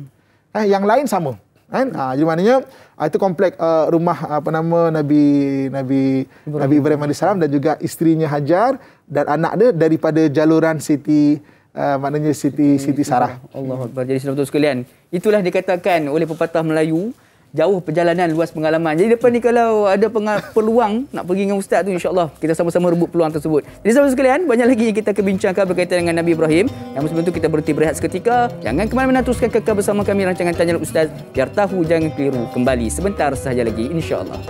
Yang lain sama. Jadi maknanya itu kompleks rumah Nabi Ibrahim AS dan juga isterinya Hajar dan anak dia daripada jaluran Siti Sarah. Allahu Akbar. Jadi saudara-saudara sekalian, itulah dikatakan oleh pepatah Melayu, jauh perjalanan, luas pengalaman. Jadi depan ni kalau ada peluang nak pergi dengan ustaz tu, insya-Allah kita sama-sama rebut peluang tersebut. Jadi saudara sekalian, banyak lagi yang kita akan bincangkan berkaitan dengan Nabi Ibrahim. Yang sebelum tu kita berhenti berehat seketika. Jangan ke mana-mana, teruskan kekal bersama kami rancangan Tanya Ustaz, biar tahu jangan keliru. Kembali sebentar sahaja lagi, insya-Allah.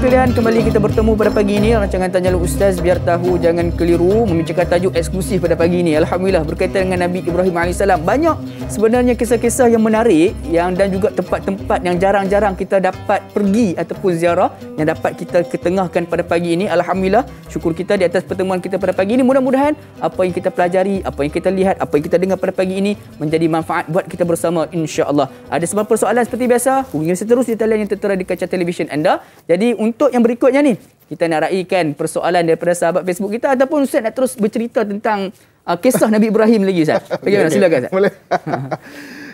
Sekalian, kembali kita bertemu pada pagi ini rancangan Tanya Ustaz, biar tahu jangan keliru, membincangkan tajuk eksklusif pada pagi ini. Alhamdulillah, berkaitan dengan Nabi Ibrahim AS. Banyak sebenarnya kisah-kisah yang menarik dan juga tempat-tempat yang jarang-jarang kita dapat pergi ataupun ziarah yang dapat kita ketengahkan pada pagi ini. Alhamdulillah, syukur kita di atas pertemuan kita pada pagi ini. Mudah-mudahan apa yang kita pelajari, apa yang kita lihat, apa yang kita dengar pada pagi ini menjadi manfaat buat kita bersama, insya-Allah. Ada sebab persoalan seperti biasa, hubungi seterus di talian yang tertera di kaca televisyen anda. Jadi untuk yang berikutnya ni, kita nak raikan persoalan daripada sahabat Facebook kita ataupun Ustaz nak terus bercerita tentang kisah Nabi Ibrahim lagi, Ustaz. Bagaimana? Silakan, Ustaz. Boleh.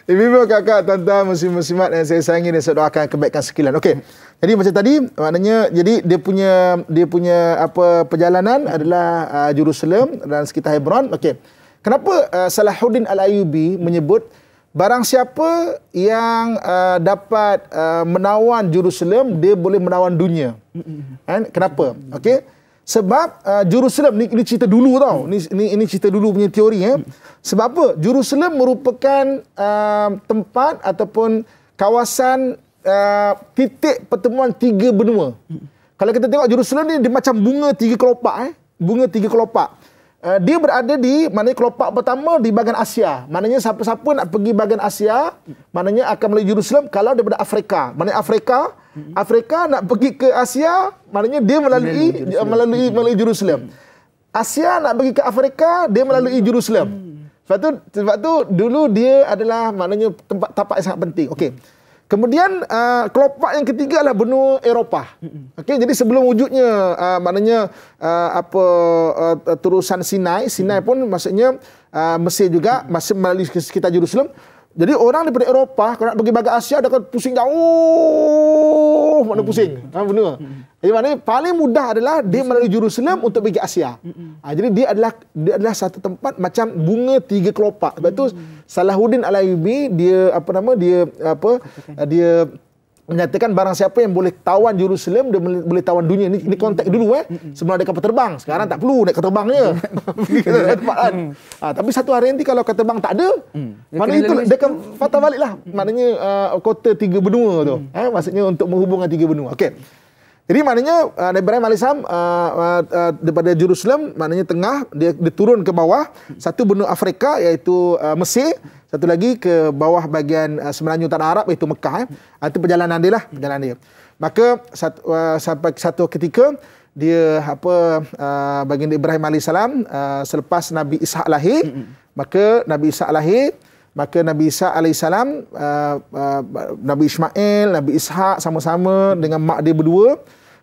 Ibu-ibu, kakak, tuan-tuan, muslim-muslimat yang saya sayangi dan saya doakan kebaikan sekalian. Okey. Jadi macam tadi, maknanya jadi dia punya perjalanan adalah Jerusalem dan sekitar Hebron. Okey. Kenapa Salahuddin Al-Ayyubi menyebut barang siapa yang dapat menawan Jerusalem, dia boleh menawan dunia. Kenapa? Okey. Sebab Jerusalem ni cerita dulu tau. Ini cerita dulu punya teori. Sebab apa? Jerusalem merupakan tempat ataupun kawasan titik pertemuan 3 benua. Kalau kita tengok Jerusalem ni, dia macam bunga 3 kelopak. Bunga 3 kelopak. Dia berada di kelopak pertama di bahagian Asia. Maknanya siapa-siapa nak pergi bahagian Asia, maknanya akan melalui Jerusalem. Kalau daripada Afrika, maknanya Afrika nak pergi ke Asia, maknanya dia melalui Jerusalem. Asia nak pergi ke Afrika, dia melalui Jerusalem. Sebab tu dulu dia adalah maknanya tempat yang sangat penting. Okey. Kemudian kelopak yang ketiga adalah benua Eropah. Okey, jadi sebelum wujudnya maknanya terusan Sinai pun maksudnya Mesir juga masih melalui sekitar Jerusalem. Jadi orang daripada Eropah kalau nak pergi bahagian Asia dia akan pusing jauh, mana pusing. Benua. Jadi maknanya paling mudah adalah dia melalui Jerusalem untuk pergi Asia. Jadi dia adalah satu tempat macam bunga 3 kelopak. Sebab tu Salahuddin Al-Ayyubi dia menyatakan barang siapa yang boleh tawan Jerusalem, dia boleh tawan dunia. Ini konteks dulu sebelum ada kapal terbang. Sekarang tak perlu naik kapal terbangnya. Tapi satu hari nanti kalau kapal terbang tak ada, maknanya itu dia akan patah baliklah. Maknanya kota 3 benua tu. Maksudnya untuk menghubungkan 3 benua. Okey. Jadi maknanya Nabi Ibrahim AS daripada Jerusalem, maknanya tengah, dia turun ke bawah. Satu benua Afrika iaitu Mesir. Satu lagi ke bawah bahagian semenanjung tanah Arab iaitu Mekah. Itu perjalanan dia. Maka sampai satu ketika dia baginda Ibrahim AS selepas Nabi Ishak lahir, maka Nabi Ishak AS Nabi Ismail, Nabi Ishak sama-sama dengan mak dia berdua,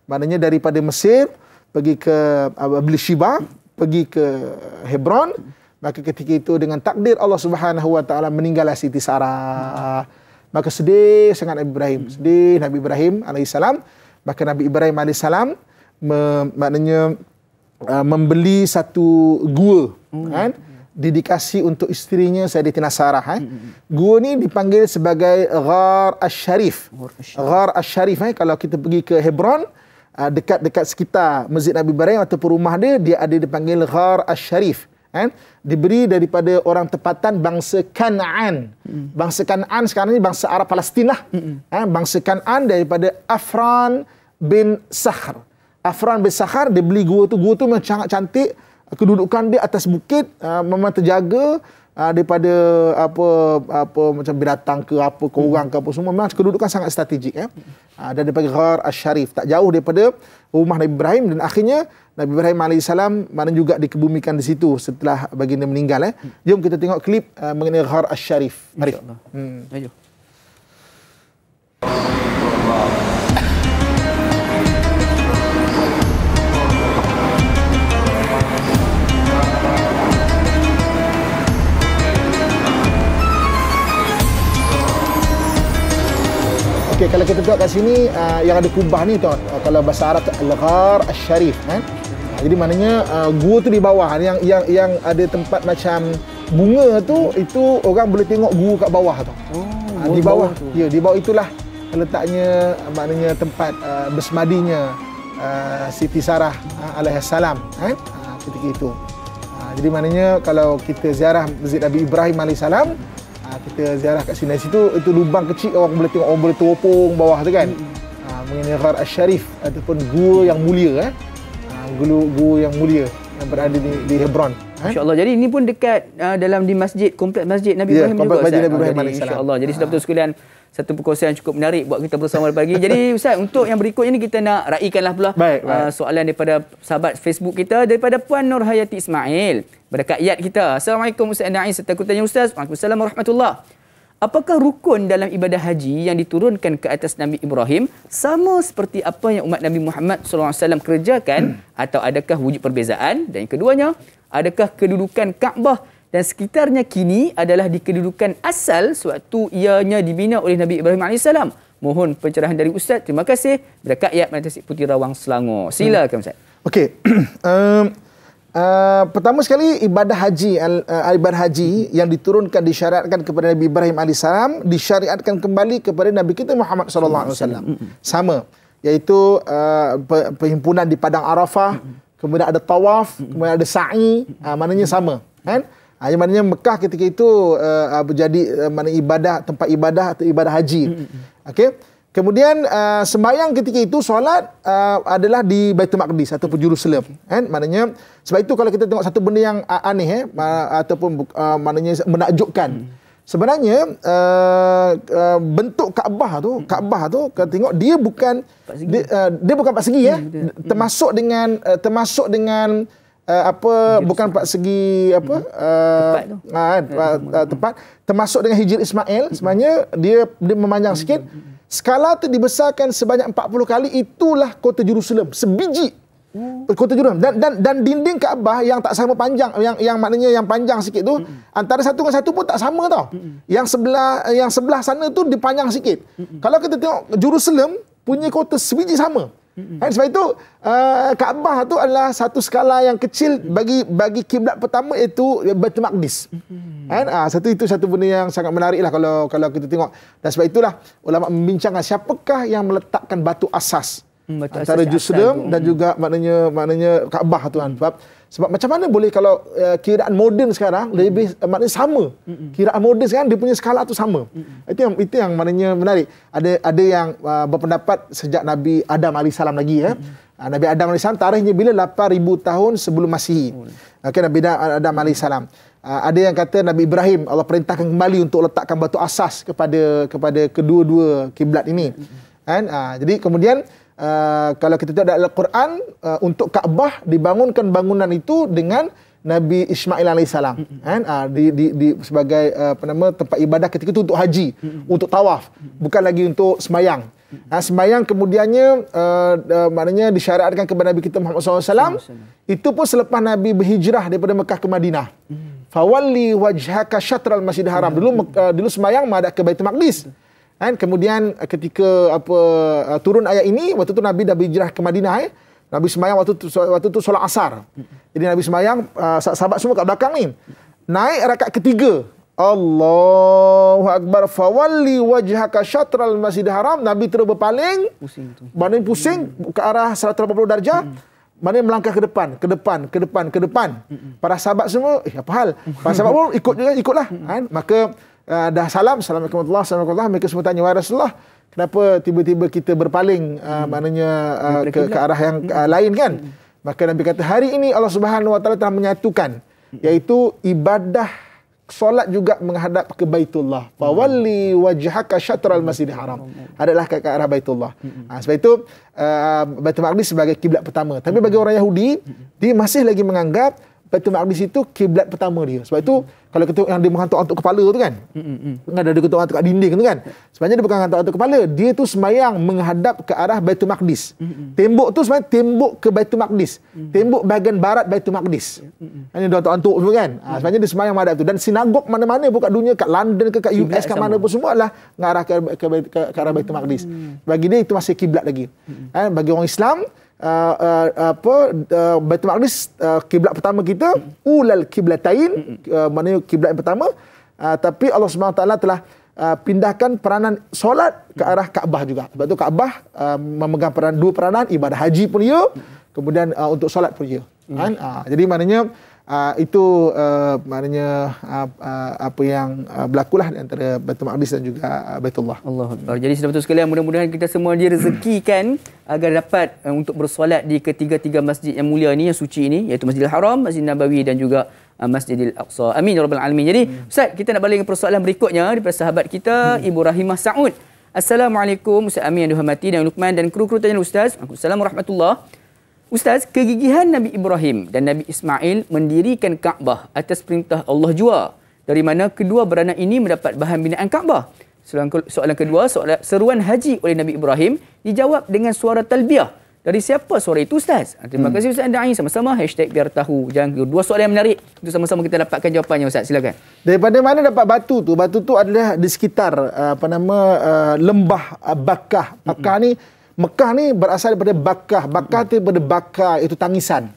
maknanya daripada Mesir pergi ke Beersheba, pergi ke Hebron. Maka ketika itu dengan takdir Allah Subhanahu Wa Taala meninggallah Siti Sarah. Maka sedih sangat Nabi Ibrahim alaihissalam. Maka Nabi Ibrahim alaihissalam maknanya membeli satu gua, dedikasi untuk isterinya Sayyidatina Sarah. Gua ni dipanggil sebagai Ghar Asy-Syarif. Ghar Asy-Syarif kalau kita pergi ke Hebron, dekat sekitar Masjid Nabi Ibrahim ataupun rumah dia ada dipanggil Ghar Asy-Syarif. Diberi daripada orang tempatan bangsa Kan'an. Bangsa Kan'an sekarang ni bangsa Arab Palestin lah. Bangsa Kan'an daripada Afran bin Sakhr. Afran bin Sakhr dia beli gua tu memang sangat cantik. Kedudukan dia atas bukit, memang terjaga daripada apa macam binatang ke apa ke orang ke apa semua, memang kedudukan sangat strategik dan daripada Ghar Asy-Syarif tak jauh daripada rumah Nabi Ibrahim, dan akhirnya Nabi Ibrahim AS mana juga dikebumikan di situ setelah baginda meninggal. Jom kita tengok klip mengenai Ghar Asy-Syarif. Mari. Ayo. Okey, kalau kita tengok kat sini yang ada kubah ni tu, kalau bahasa Arab Al-Ghar Asy-Syarif. Jadi maknanya gua tu di bawah, yang ada tempat macam bunga tu, itu orang boleh tengok gua kat bawah tu. Di bawah tu. Ya, di bawah itulah letaknya maknanya tempat bersemadinya Siti Sarah alaihissalam ketika itu. Jadi maknanya kalau kita ziarah Masjid Nabi Ibrahim alaihissalam, kita ziarah kat sini, situ itu lubang kecil, orang boleh tengok, orang boleh teropong bawah tu kan. Mengenai Ghar Asy-Syarif ataupun gua yang mulia, gua yang mulia yang berada di Hebron. InsyaAllah. Jadi ini pun dekat dalam di masjid, kompleks Masjid Nabi Ibrahim juga. Masjid Nabi Ibrahim alaihissalam. InsyaAllah. Jadi sudah betul sekalian, satu perkongsian yang cukup menarik buat kita bersama pagi. Jadi Ustaz, untuk yang berikutnya ni kita nak raikanlah pula soalan daripada sahabat Facebook kita, daripada Puan Nur Hayati Ismail, berdekat kita. Assalamualaikum Ustaz Naiz, serta aku tanya Ustaz. Waalaikumsalam warahmatullahi. Apakah rukun dalam ibadah haji yang diturunkan ke atas Nabi Ibrahim sama seperti apa yang umat Nabi Muhammad SAW kerjakan, atau adakah wujud perbezaan? Dan yang keduanya, adakah kedudukan Kaabah dan sekitarnya kini adalah di kedudukan asal sewaktu ianya dibina oleh Nabi Ibrahim AS? Mohon pencerahan dari Ustaz. Terima kasih. Berkat Mentasik Putih Rawang, Selangor. Silakan Ustaz. Okey. Pertama sekali, ibadah haji yang diturunkan, disyariatkan kepada Nabi Ibrahim AS, disyariatkan kembali kepada Nabi kita Muhammad SAW. Sama, iaitu perhimpunan di Padang Arafah, kemudian ada tawaf, kemudian ada sa'i, maknanya sama, kan? Yang maknanya Mekah ketika itu menjadi ibadah, tempat ibadah atau ibadah haji. Okey. Kemudian sembahyang ketika itu, solat adalah di Baitul Maqdis ataupun Jerusalem, kan? Maknanya sebab itu kalau kita tengok satu benda yang aneh ataupun maknanya menakjubkan, sebenarnya bentuk Kaabah tu kalau tengok dia bukan empat segi, termasuk dengan bukan empat segi tepat, termasuk dengan Hijr Ismail. Sebenarnya dia memanjang sikit. Skala tu dibesarkan sebanyak 40 kali. Itulah kota Jerusalem, sebiji kota Jerusalem, dan dinding Kaabah yang tak sama panjang, yang maknanya yang panjang sikit tu, antara satu dengan satu pun tak sama tau. Yang sebelah sana tu dipanjang sikit. Kalau kita tengok Jerusalem punya kota sebiji sama. Sebab itu Kaabah tu adalah satu skala yang kecil bagi kiblat pertama, iaitu Baitul Maqdis. Satu benda yang sangat menarik lah kalau kita tengok. Dan sebab itulah ulama membincangkan siapakah yang meletakkan batu asas antara Jerusalem dan juga maknanya Kaabah tu kan. Sebab macam mana boleh kalau kiraan moden sekarang lebih maknanya sama. Kiraan moden sekarang dia punya skala tu sama. Itu yang maknanya menarik. Ada yang berpendapat sejak Nabi Adam alaihissalam lagi Nabi Adam alaihissalam tarikhnya bila 8,000 tahun sebelum Masihi. Nabi Adam alaihissalam. Ada yang kata Nabi Ibrahim Allah perintahkan kembali untuk letakkan batu asas kepada kedua-dua kiblat ini. Jadi kemudian kalau kita tengok dalam Al-Quran, untuk Kaabah dibangunkan bangunan itu dengan Nabi Ismail alaihissalam, sebagai tempat ibadah ketika itu untuk haji, untuk tawaf, bukan lagi untuk semayang. Semayang kemudiannya maknanya disyariatkan kepada Nabi kita Muhammad SAW. Itu pun selepas Nabi berhijrah daripada Mekah ke Madinah. Fawalli wajhaka syatral Masjidil Haram. Dulu semayang menghadap ke Baitul Maqdis. Kemudian ketika turun ayat ini, waktu itu Nabi dah berhijrah ke Madinah. Nabi semayang waktu tu solat asar. Jadi Nabi semayang, sahabat semua kat belakang ni. naik rakaat ketiga. Allahu Akbar. Fawalli wajhaka syatral masjidil haram. Nabi terus berpaling. Pusing ke arah 180 darjah. Mana melangkah ke depan. Para sahabat semua, apa hal? Para sahabat pun ikutlah. Maka dah salam. Assalamualaikum warahmatullahi wabarakatuh. Mereka semua tanya, wahai Rasulullah, kenapa tiba-tiba kita berpaling ke arah yang lain kan? Maka Nabi kata, hari ini Allah Subhanahu Wa Taala telah menyatukan, iaitu ibadah solat juga menghadap ke Baitullah. Fawalli wajhaka syatral masjidil haram. Adalah ke arah Baitullah. Sebab itu Baitul Maqdis sebagai kiblat pertama. Tapi bagi orang Yahudi, dia masih lagi menganggap Baitul Maqdis itu kiblat pertama dia. Sebab itu kalau kita yang dia menghantuk-hantuk kepala tu kan. Ada hantuk kat dinding tu kan. Sebenarnya dia bukan hantuk-hantuk kepala, dia tu sembahyang menghadap ke arah Baitul Maqdis. Tembok tu sebenarnya tembok ke Baitul Maqdis. Tembok bahagian barat Baitul Maqdis. Ini dia hantuk-hantuk semua kan. Sebenarnya dia sembahyang menghadap tu, dan sinagog mana-mana pun kat dunia, kat London ke kat US kat mana pun semua adalah mengarah ke arah Baitul Maqdis. Bagi dia itu masih kiblat lagi. Bagi orang Islam, Baitul Maqdis kiblat pertama kita, ulal kiblatain, maknanya kiblat yang pertama, tapi Allah Subhanahu Wa Taala telah pindahkan peranan solat ke arah Kaabah juga. Sebab tu Kaabah memegang dua peranan, ibadah haji pun dia, kemudian untuk solat pun dia. Jadi maknanya itu maknanya apa yang berlakulah antara Baitul Maqdis dan juga Baitullah. Allahu Akbar. Jadi sudah betul sekalian, mudah-mudahan kita semua direzekikan agar dapat untuk bersolat di ketiga-tiga masjid yang mulia ni, yang suci ini, iaitu Masjidil Haram, Masjid Nabawi dan juga Masjidil Aqsa. Amin ya rabbal alamin. Jadi Ustaz, kita nak balik ke persoalan berikutnya daripada sahabat kita Ibu Rahimah Saud. Assalamualaikum Ustaz Amin yang dihormati dan Luqman dan kru-kru tanya Ustaz. Assalamualaikum warahmatullahi. Ustaz, kegigihan Nabi Ibrahim dan Nabi Ismail mendirikan Kaabah atas perintah Allah jua. Dari mana kedua beranak ini mendapat bahan binaan Kaabah? Soalan kedua, seruan haji oleh Nabi Ibrahim dijawab dengan suara talbiyah. Dari siapa suara itu, Ustaz? Terima kasih Ustaz Andai. Sama-sama #biar tahu. Jangan dua soalan yang menarik. Untuk sama-sama kita dapatkan jawapannya, Ustaz. Silakan. Daripada mana dapat batu tu? Batu tu adalah di sekitar lembah Bakkah. Bakkah ni, Mekah ni berasal daripada Bakkah. Bakkah tu daripada Bakar, itu tangisan.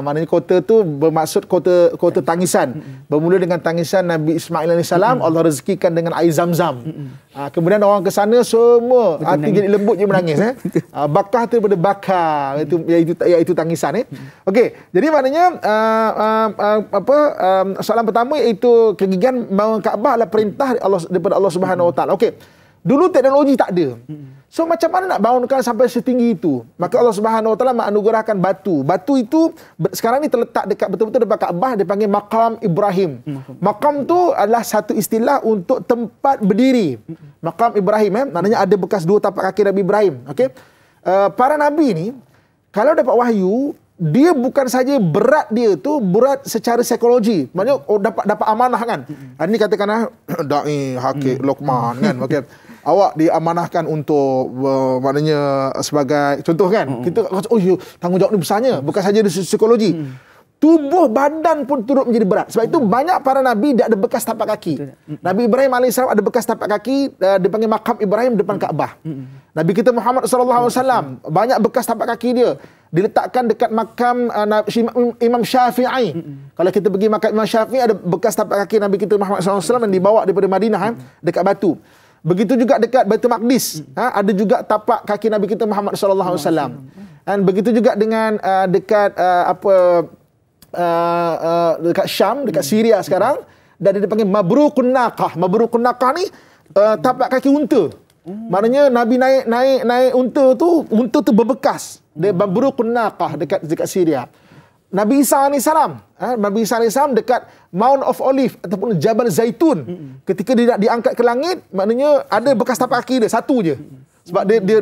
Maknanya kota tu bermaksud kota tangisan. Bermula dengan tangisan Nabi Ismail AS, Allah rezekikan dengan air Zam-Zam. Kemudian orang ke sana semua hati jadi lembut je menangis. Bakkah tu daripada Bakar, iaitu tangisan. Okey, jadi maknanya soalan pertama iaitu kegigihan bangun Kaabah adalah perintah daripada Allah Subhanahu Wa Taala. Okey. Dulu teknologi tak ada. So macam mana nak bangunkan sampai setinggi itu? Maka Allah Subhanahu Wa Taala menganugerahkan batu. Batu itu sekarang ni terletak dekat betul-betul dekat Kaabah, dipanggil Maqam Ibrahim. Maqam tu adalah satu istilah untuk tempat berdiri. Maqam Ibrahim, maknanya ada bekas dua tapak kaki Nabi Ibrahim. Okey. Para nabi ni kalau dapat wahyu, dia bukan saja berat, dia tu berat secara psikologi. Maknanya dapat amanah kan. Ini katakanlah dai Hakim Luqman kan. Okey. Awak diamanahkan untuk maknanya sebagai contoh kan. Kita tanggungjawab ni besarnya, bukan saja dari psikologi. Tubuh badan pun turut menjadi berat. Sebab itu banyak para nabi dia ada bekas tapak kaki. Nabi Ibrahim AS ada bekas tapak kaki, dipanggil Maqam Ibrahim depan Kaabah. Nabi kita Muhammad SAW banyak bekas tapak kaki dia diletakkan dekat makam Imam Syafi'i. Kalau kita pergi makam Imam Syafi'i, ada bekas tapak kaki Nabi kita Muhammad SAW yang dibawa daripada Madinah dekat batu. Begitu juga dekat Baitul Maqdis, ada juga tapak kaki Nabi kita Muhammad SAW. Dan begitu juga dengan dekat dekat Syam, dekat Syria sekarang, dan dia dipanggil Mabrukun Naqah. Mabrukun Naqah ni tapak kaki unta. Maknanya Nabi naik unta tu berbekas. Dia Mabrukun Naqah dekat Syria. Nabi Isa AS, Nabi Isa AS dekat Mount of Olive ataupun Jabal Zaitun. Ketika dia diangkat ke langit, maknanya ada bekas tapak kaki dia, satu je. Sebab dia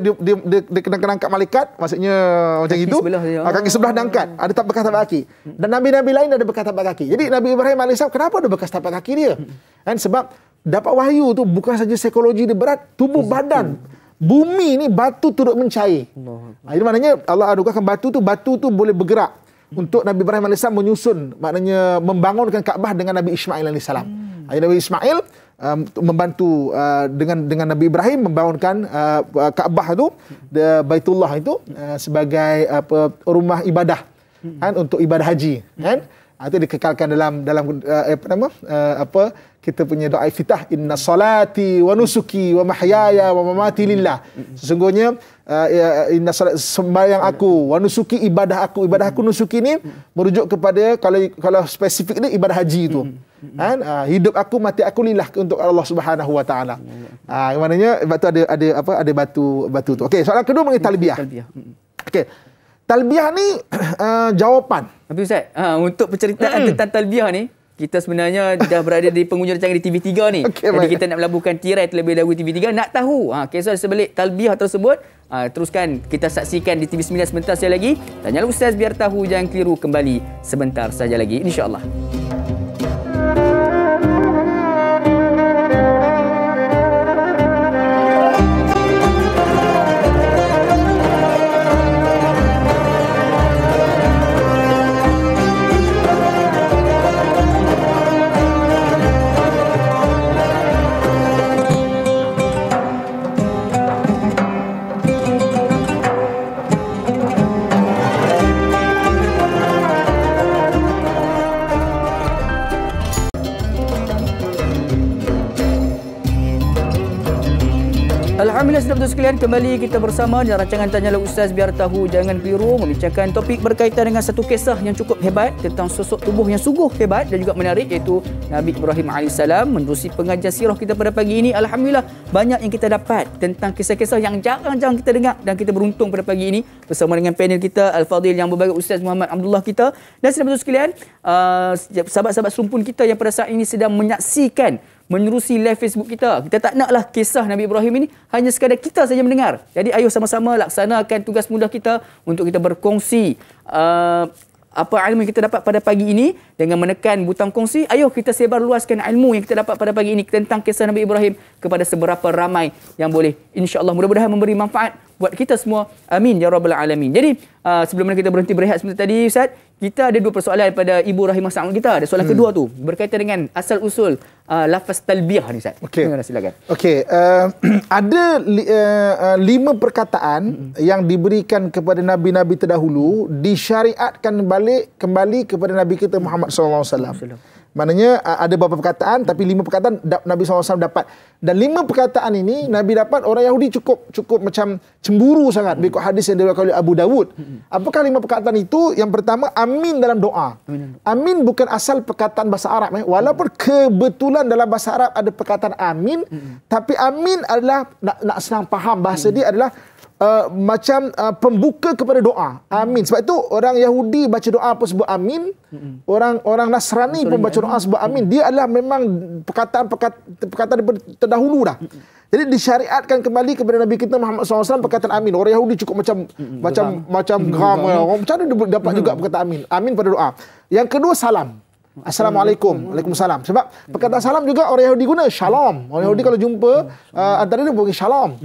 kena angkat malaikat, maksudnya macam itu. Kaki sebelah diangkat, ada bekas tapak kaki. Dan nabi-nabi lain ada bekas tapak kaki. Jadi Nabi Ibrahim AS kenapa ada bekas tapak kaki dia? Kan sebab dapat wahyu tu bukan saja psikologi dia berat, tubuh badan. Bumi ni batu turut mencair. Jadi maknanya Allah anugerahkan batu tu boleh bergerak. Untuk Nabi Ibrahim AS menyusun, maknanya membangunkan Kaabah dengan Nabi Ismail AS. Nabi Ismail membantu dengan Nabi Ibrahim membangunkan Kaabah itu, Baitullah itu sebagai rumah ibadah kan, untuk ibadah haji kan. Itu dikekalkan dalam kita punya doa iftitah, inna salati wa nusuki wa mahyaya wa mamati lillah. Sesungguhnya inna salat, sembahyang aku, wa nusuki, ibadah aku nusuki ni merujuk kepada kalau spesifik ni ibadah haji itu. Hidup aku, mati aku lillah untuk Allah Subhanahu wa taala. Maknanya sebab tu ada batu tu. Okey, soalan kedua mengenai talbiyah. Okey. Talbiyah ni jawapan. Tapi Ustaz, untuk penceritaan tentang talbiyah ni, kita sebenarnya dah berada di penghujung rancangan di TV3 ni. Okay, jadi kita nak melabuhkan tirai terlebih dahulu TV3. Nak tahu kisah sebalik talbiyah tersebut, teruskan kita saksikan di TV9 sebentar saja lagi. Tanyalah Ustaz biar tahu, jangan keliru, kembali sebentar saja lagi, insya-Allah. Alhamdulillah, saudara sekalian, kembali kita bersama dalam rancangan Tanyalah Ustaz biar tahu, jangan keliru, membincangkan topik berkaitan dengan satu kisah yang cukup hebat tentang sosok tubuh yang sungguh hebat dan juga menarik, iaitu Nabi Ibrahim AS. Menerusi pengajian sirah kita pada pagi ini, alhamdulillah banyak yang kita dapat tentang kisah-kisah yang jarang-jarang kita dengar, dan kita beruntung pada pagi ini bersama dengan panel kita Al-Fadhil yang berbahagia, Ustaz Muhammad Abdullah kita. Dan saudara sekalian, sahabat-sahabat serumpun kita yang pada saat ini sedang menyaksikan menerusi live Facebook kita. Kita tak naklah kisah Nabi Ibrahim ini hanya sekadar kita saja mendengar. Jadi ayo sama-sama laksanakan tugas mudah kita untuk kita berkongsi apa ilmu yang kita dapat pada pagi ini dengan menekan butang kongsi. Ayo kita sebar luaskan ilmu yang kita dapat pada pagi ini tentang kisah Nabi Ibrahim kepada seberapa ramai yang boleh. InsyaAllah mudah-mudahan memberi manfaat buat kita semua. Amin ya rabbal alamin. Jadi sebelum kita berhenti berehat sebentar tadi Ustaz, kita ada dua persoalan pada Ibu Rahimah Sa'ud kita. Ada soalan kedua tu berkaitan dengan asal usul lafaz talbiyah ni Ustaz. Okey. Silakan. Okey, ada 5 perkataan yang diberikan kepada nabi-nabi terdahulu disyariatkan kembali kepada Nabi kita Muhammad sallallahu alaihi wasallam. Maknanya ada beberapa perkataan, tapi 5 perkataan Nabi SAW dapat. Dan 5 perkataan ini Nabi dapat, orang Yahudi cukup macam cemburu sangat mengikut hadis yang diriwayatkan oleh Abu Dawud. Apakah 5 perkataan itu? Yang pertama, amin dalam doa. Amin bukan asal perkataan bahasa Arab. Walaupun kebetulan dalam bahasa Arab ada perkataan amin, tapi amin adalah, nak senang faham, bahasa dia adalah macam pembuka kepada doa. Amin. Sebab itu orang Yahudi baca doa pun sebut amin. Orang Nasrani pun baca doa sebut amin. Dia adalah memang perkataan terdahulu dah. Jadi disyariatkan kembali kepada Nabi kita Muhammad SAW perkataan amin. Orang Yahudi cukup macam geram. Macam mana dia dapat juga perkataan amin? Amin pada doa. Yang kedua, salam. Assalamualaikum. Waalaikumsalam. Sebab perkataan salam juga orang Yahudi guna shalom. Orang Yahudi kalau jumpa antara dia bagi shalom.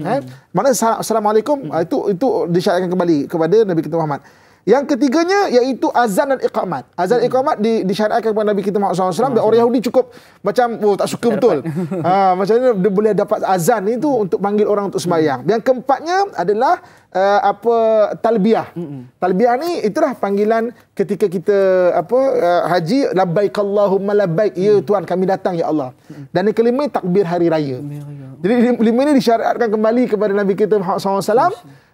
Mana assalamualaikum, itu disyariatkan kembali kepada Nabi kita Muhammad. Yang ketiganya iaitu azan dan iqamat. Azan dan iqamat disyariatkan kepada Nabi kita Muhammad SAW. Dan orang Yahudi cukup macam tak suka betul. Macam mana dia boleh dapat azan itu untuk panggil orang untuk sembahyang. Yang keempatnya adalah talbiyah. Talbiyah ni itulah panggilan ketika kita haji, labbaik Allahumma labbaik, ya Tuhan kami datang ya Allah. Dan yang kelima, takbir hari raya. Jadi 5 ini disyariatkan kembali kepada Nabi kita Muhammad SAW.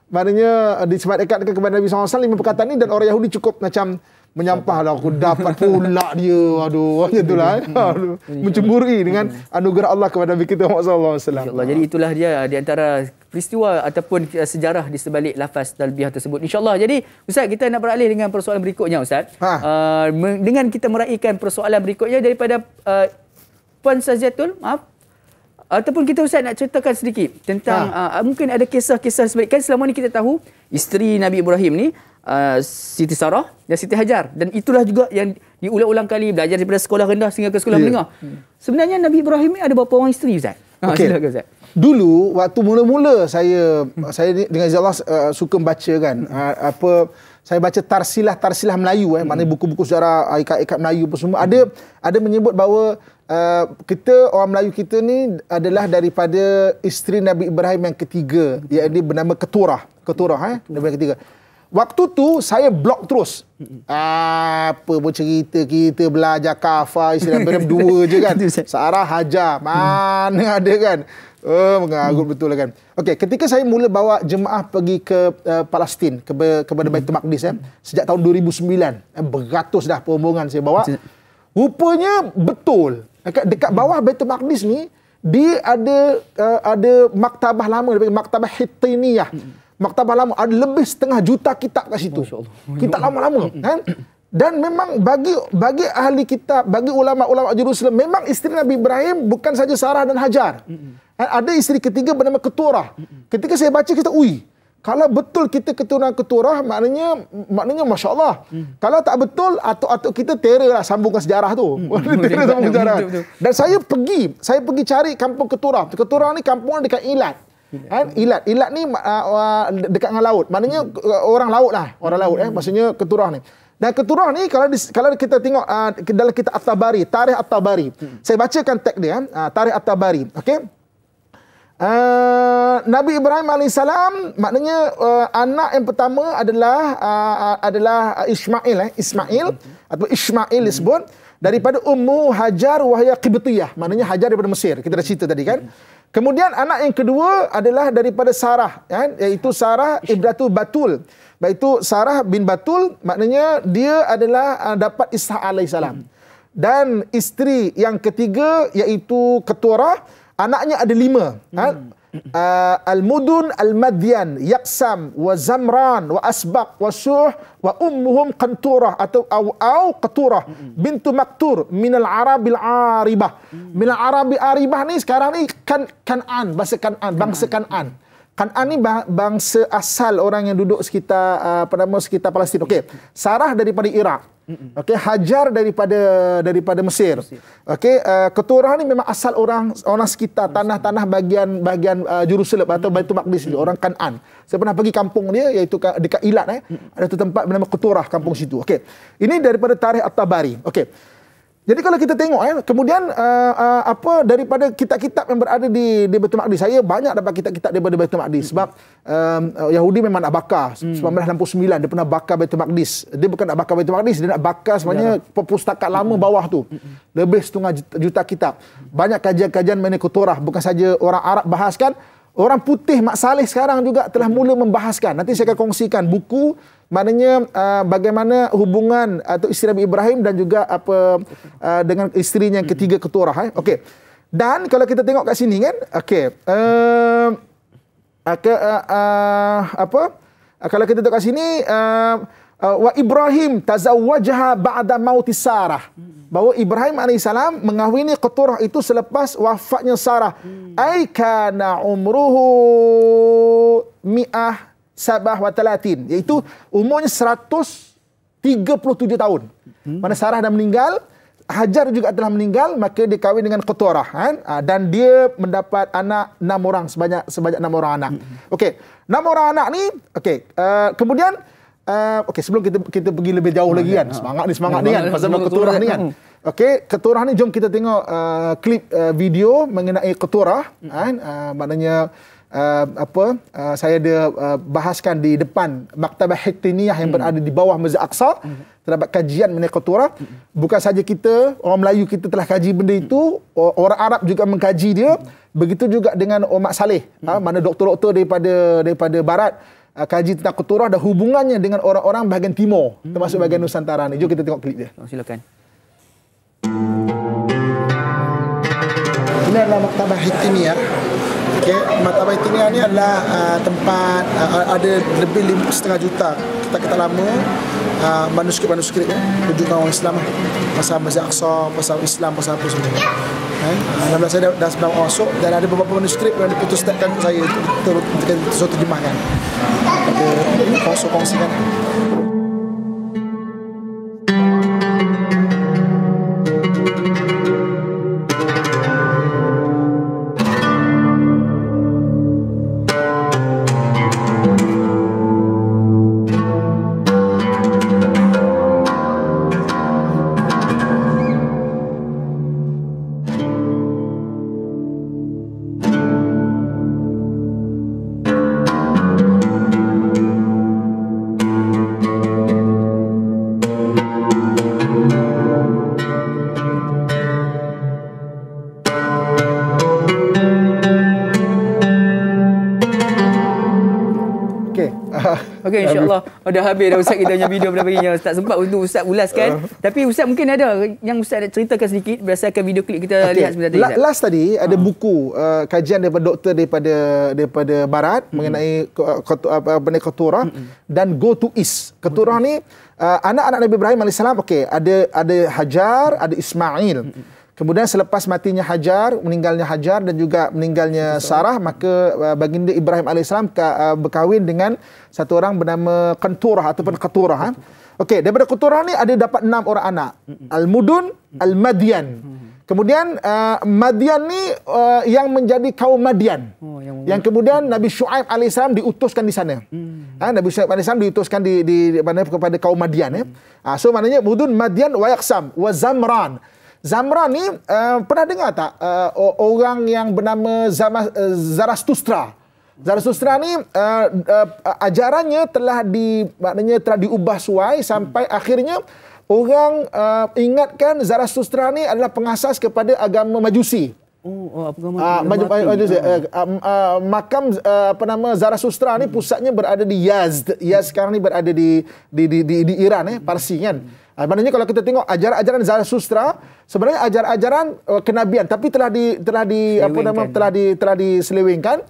Maknanya disebutkan kepada Nabi SAW 5 perkataan ini, dan orang Yahudi cukup macam menyampah lah, aku dapat pula dia. Aduh, macam itulah. Mencemburi dengan anugerah Allah kepada Nabi kita Muhammad SAW. Jadi itulah dia di antara peristiwa ataupun sejarah di sebalik lafaz talbiyah tersebut. InsyaAllah. Jadi Ustaz, kita nak beralih dengan persoalan berikutnya Ustaz. Dengan kita meraihkan persoalan berikutnya daripada Puan Saziatul, ataupun kita Ustaz nak ceritakan sedikit tentang mungkin ada kisah-kisah sebalik. Kan selama ni kita tahu isteri Nabi Ibrahim ni Siti Sarah dan Siti Hajar, dan itulah juga yang diulang-ulang kali belajar daripada sekolah rendah sehingga ke sekolah menengah. Sebenarnya Nabi Ibrahim ni ada berapa orang isteri Ustaz? Silakan Ustaz. Dulu waktu mula-mula saya dengan izin Allah suka membaca kan, saya baca tarsilah Melayu, maknanya buku-buku sejarah ikat-ikat Melayu pun semua ada menyebut bahawa kita orang Melayu kita ni adalah daripada isteri Nabi Ibrahim yang ketiga, iaitu bernama Keturah, Nabi yang ketiga. Waktu tu saya blok terus. Apa pun cerita kita belajar kafah Islam Ibrahim 2 je kan. Sarah Hajar. Mana ada kan. Mengarut betul lah kan. Okey, ketika saya mula bawa jemaah pergi ke Palestin, kepada Baitul Maqdis sejak tahun 2009. Beratus dah perombongan saya bawa. Rupanya betul. Dekat bawah Baitul Maqdis ni dia ada maktabah lama, maktabah Hittiniyah. Maktabah lama ada lebih 1/2 juta kitab kat situ. Kitab lama-lama kan? Dan memang bagi ahli kitab, bagi ulama-ulama Jerusalem, memang isteri Nabi Ibrahim bukan saja Sarah dan Hajar. Ada isteri ketiga bernama Keturah. Ketika saya baca kita, kalau betul kita keturunan Keturah, maknanya Masya Allah. Kalau tak betul, atuk-atuk kita terror lah sambungkan sejarah tu. Terror sambung sejarah. Dan saya pergi cari kampung Keturah. Keturah ni kampung dekat Ilat. Ilat ni dekat dengan laut. Maknanya orang laut lah. Orang laut maksudnya Keturah ni. Dan Keturah ni kalau kita tengok dalam kitab At-Tabari, Tarikh At-Tabari. Saya bacakan teks dia, Tarikh At-Tabari. Okey. Nabi Ibrahim AS, maknanya anak yang pertama adalah Ismail atau Ismail disebut daripada Ummu Hajar wahya Qibtiyah, maknanya Hajar daripada Mesir. Kita dah cerita tadi kan. Kemudian anak yang kedua adalah daripada Sarah, kan? Iaitu Sarah Ibratu Batul. Iaitu Sarah bin Batul, maknanya dia adalah dapat Ishaq alaihissalam. Dan isteri yang ketiga iaitu Keturah, anaknya ada 5. Al-Mudun, Al-Madyan, Yaqsam, wa Zamran, wa Asbaq, wa Suh, wa Ummuhum Qanturah atau Qaturah bintu Maktur minal Arabil Aribah. Minal Arabil Aribah ni sekarang ni Kan'an, bangsa Kan'an. Kan'an ni bangsa asal orang yang duduk sekitar sekitar Palestin. Okey. Sarah daripada Iraq. Okey, Hajar daripada Mesir. Okey, Keturah ni memang asal orang sekitar tanah-tanah bagian Jerusalem atau Baitul Maqdis ni, orang Kan'an. Saya pernah pergi kampung dia iaitu dekat Ilat ada tu tempat bernama Keturah, kampung situ. Okey. Ini daripada Tarikh At-Tabari. Okey. Jadi kalau kita tengok kemudian daripada kitab-kitab yang berada di Baitul Maqdis, saya banyak dapat kitab-kitab daripada Baitul Maqdis sebab Yahudi memang nak bakar. 1969 dia pernah bakar Baitul Maqdis. Dia bukan nak bakar Baitul Maqdis, dia nak bakar sebenarnya perpustakaan lama bawah tu. Lebih 1/2 juta kitab. Banyak kajian-kajian mengenai Keturah, bukan saja orang Arab bahaskan, orang putih Mak Saleh sekarang juga telah mula membahaskan. Nanti saya akan kongsikan buku, maknanya bagaimana hubungan atau isteri Nabi Ibrahim dan juga dengan isterinya yang ketiga Keturah. Okey. Dan kalau kita tengok kat sini kan, okey. Kalau kita tengok kat sini, wa Ibrahim tazawwajaha ba'da mauti Sarah. Bahawa Ibrahim AS mengahwini Keturah itu selepas wafatnya Sarah. Ai kana umruhu mi'ah sabah wa talatin, iaitu umurnya 137 tahun. Mana Sarah dah meninggal, Hajar juga telah meninggal, maka dia kahwin dengan Keturah dan dia mendapat anak 6 orang, sebanyak 6 orang anak. Okey, 6 orang anak ni, okey. Kemudian sebelum kita pergi lebih jauh lagi kan, semangat ni kan pasal Keturah ni kan. Okey, Keturah ni jom kita tengok klip video mengenai Keturah maknanya saya ada bahaskan di depan Maktabah Hittiniyah yang berada di bawah Masjid Aqsa. Terdapat kajian mengenai Keturah. Bukan saja kita, orang Melayu kita telah kaji benda itu, orang Arab juga mengkaji dia. Begitu juga dengan Mak Saleh, mana doktor-doktor daripada barat kaji tentang Keturah dan hubungannya dengan orang-orang bahagian timur, termasuk bahagian Nusantara ni. Jom kita tengok klip dia. Silakan. Ini adalah Maktabah Hittiniyah. Okay, Maktabah Hittiniyah ni adalah tempat ada lebih 5,5 juta kitab-kitab lama, manuskrip rujukan orang Islam, pasal Masjid Aqsa, pasal Islam, pasal apa semua. Alhamdulillah saya dah masuk dan ada beberapa manuskrip yang diputuskan untuk saya untuk terjemahkan. Ini kongsikan. Okey. Okey, insya-Allah. Dah habis dah Ustaz kita punya video pada pagi ni. Ustaz sempat untuk Ustaz ulaskan. Tapi Ustaz mungkin ada yang Ustaz nak ceritakan sedikit berdasarkan video klip kita lihat sebentar tadi. Last tadi ada buku kajian daripada doktor daripada barat mengenai keturah dan go to east. Keturah ni anak-anak Nabi Ibrahim AS. Okey, ada Hajar, ada Ismail. Kemudian selepas matinya Hajar, meninggalnya Hajar dan juga meninggalnya Sarah, maka baginda Ibrahim AS berkahwin dengan satu orang bernama Qanturah ataupun Qaturah. Okey, daripada Qaturah ni ada dapat 6 orang anak. Al-Mudun, Al-Madian. Kemudian Madian ni yang menjadi kaum Madian. Yang kemudian Nabi Syuaib AS diutuskan di sana. Nabi Syuaib AS diutuskan di mana kepada kaum Madian. So maknanya Mudun, Madian, wa Yaqsam, wa Zamran. Zamran ni pernah dengar tak orang yang bernama Zarathustra? Zarathustra ni ajarannya telah diubah suai sampai akhirnya orang ingatkan Zarathustra ni adalah pengasas kepada agama Majusi. Makam Zarathustra ni pusatnya berada di Yazd. Yazd sekarang ni berada di Iran, Parsi kan. Maknanya kalau kita tengok ajaran-ajaran Zarathustra sebenarnya ajaran-ajaran kenabian tapi telah diselewengkan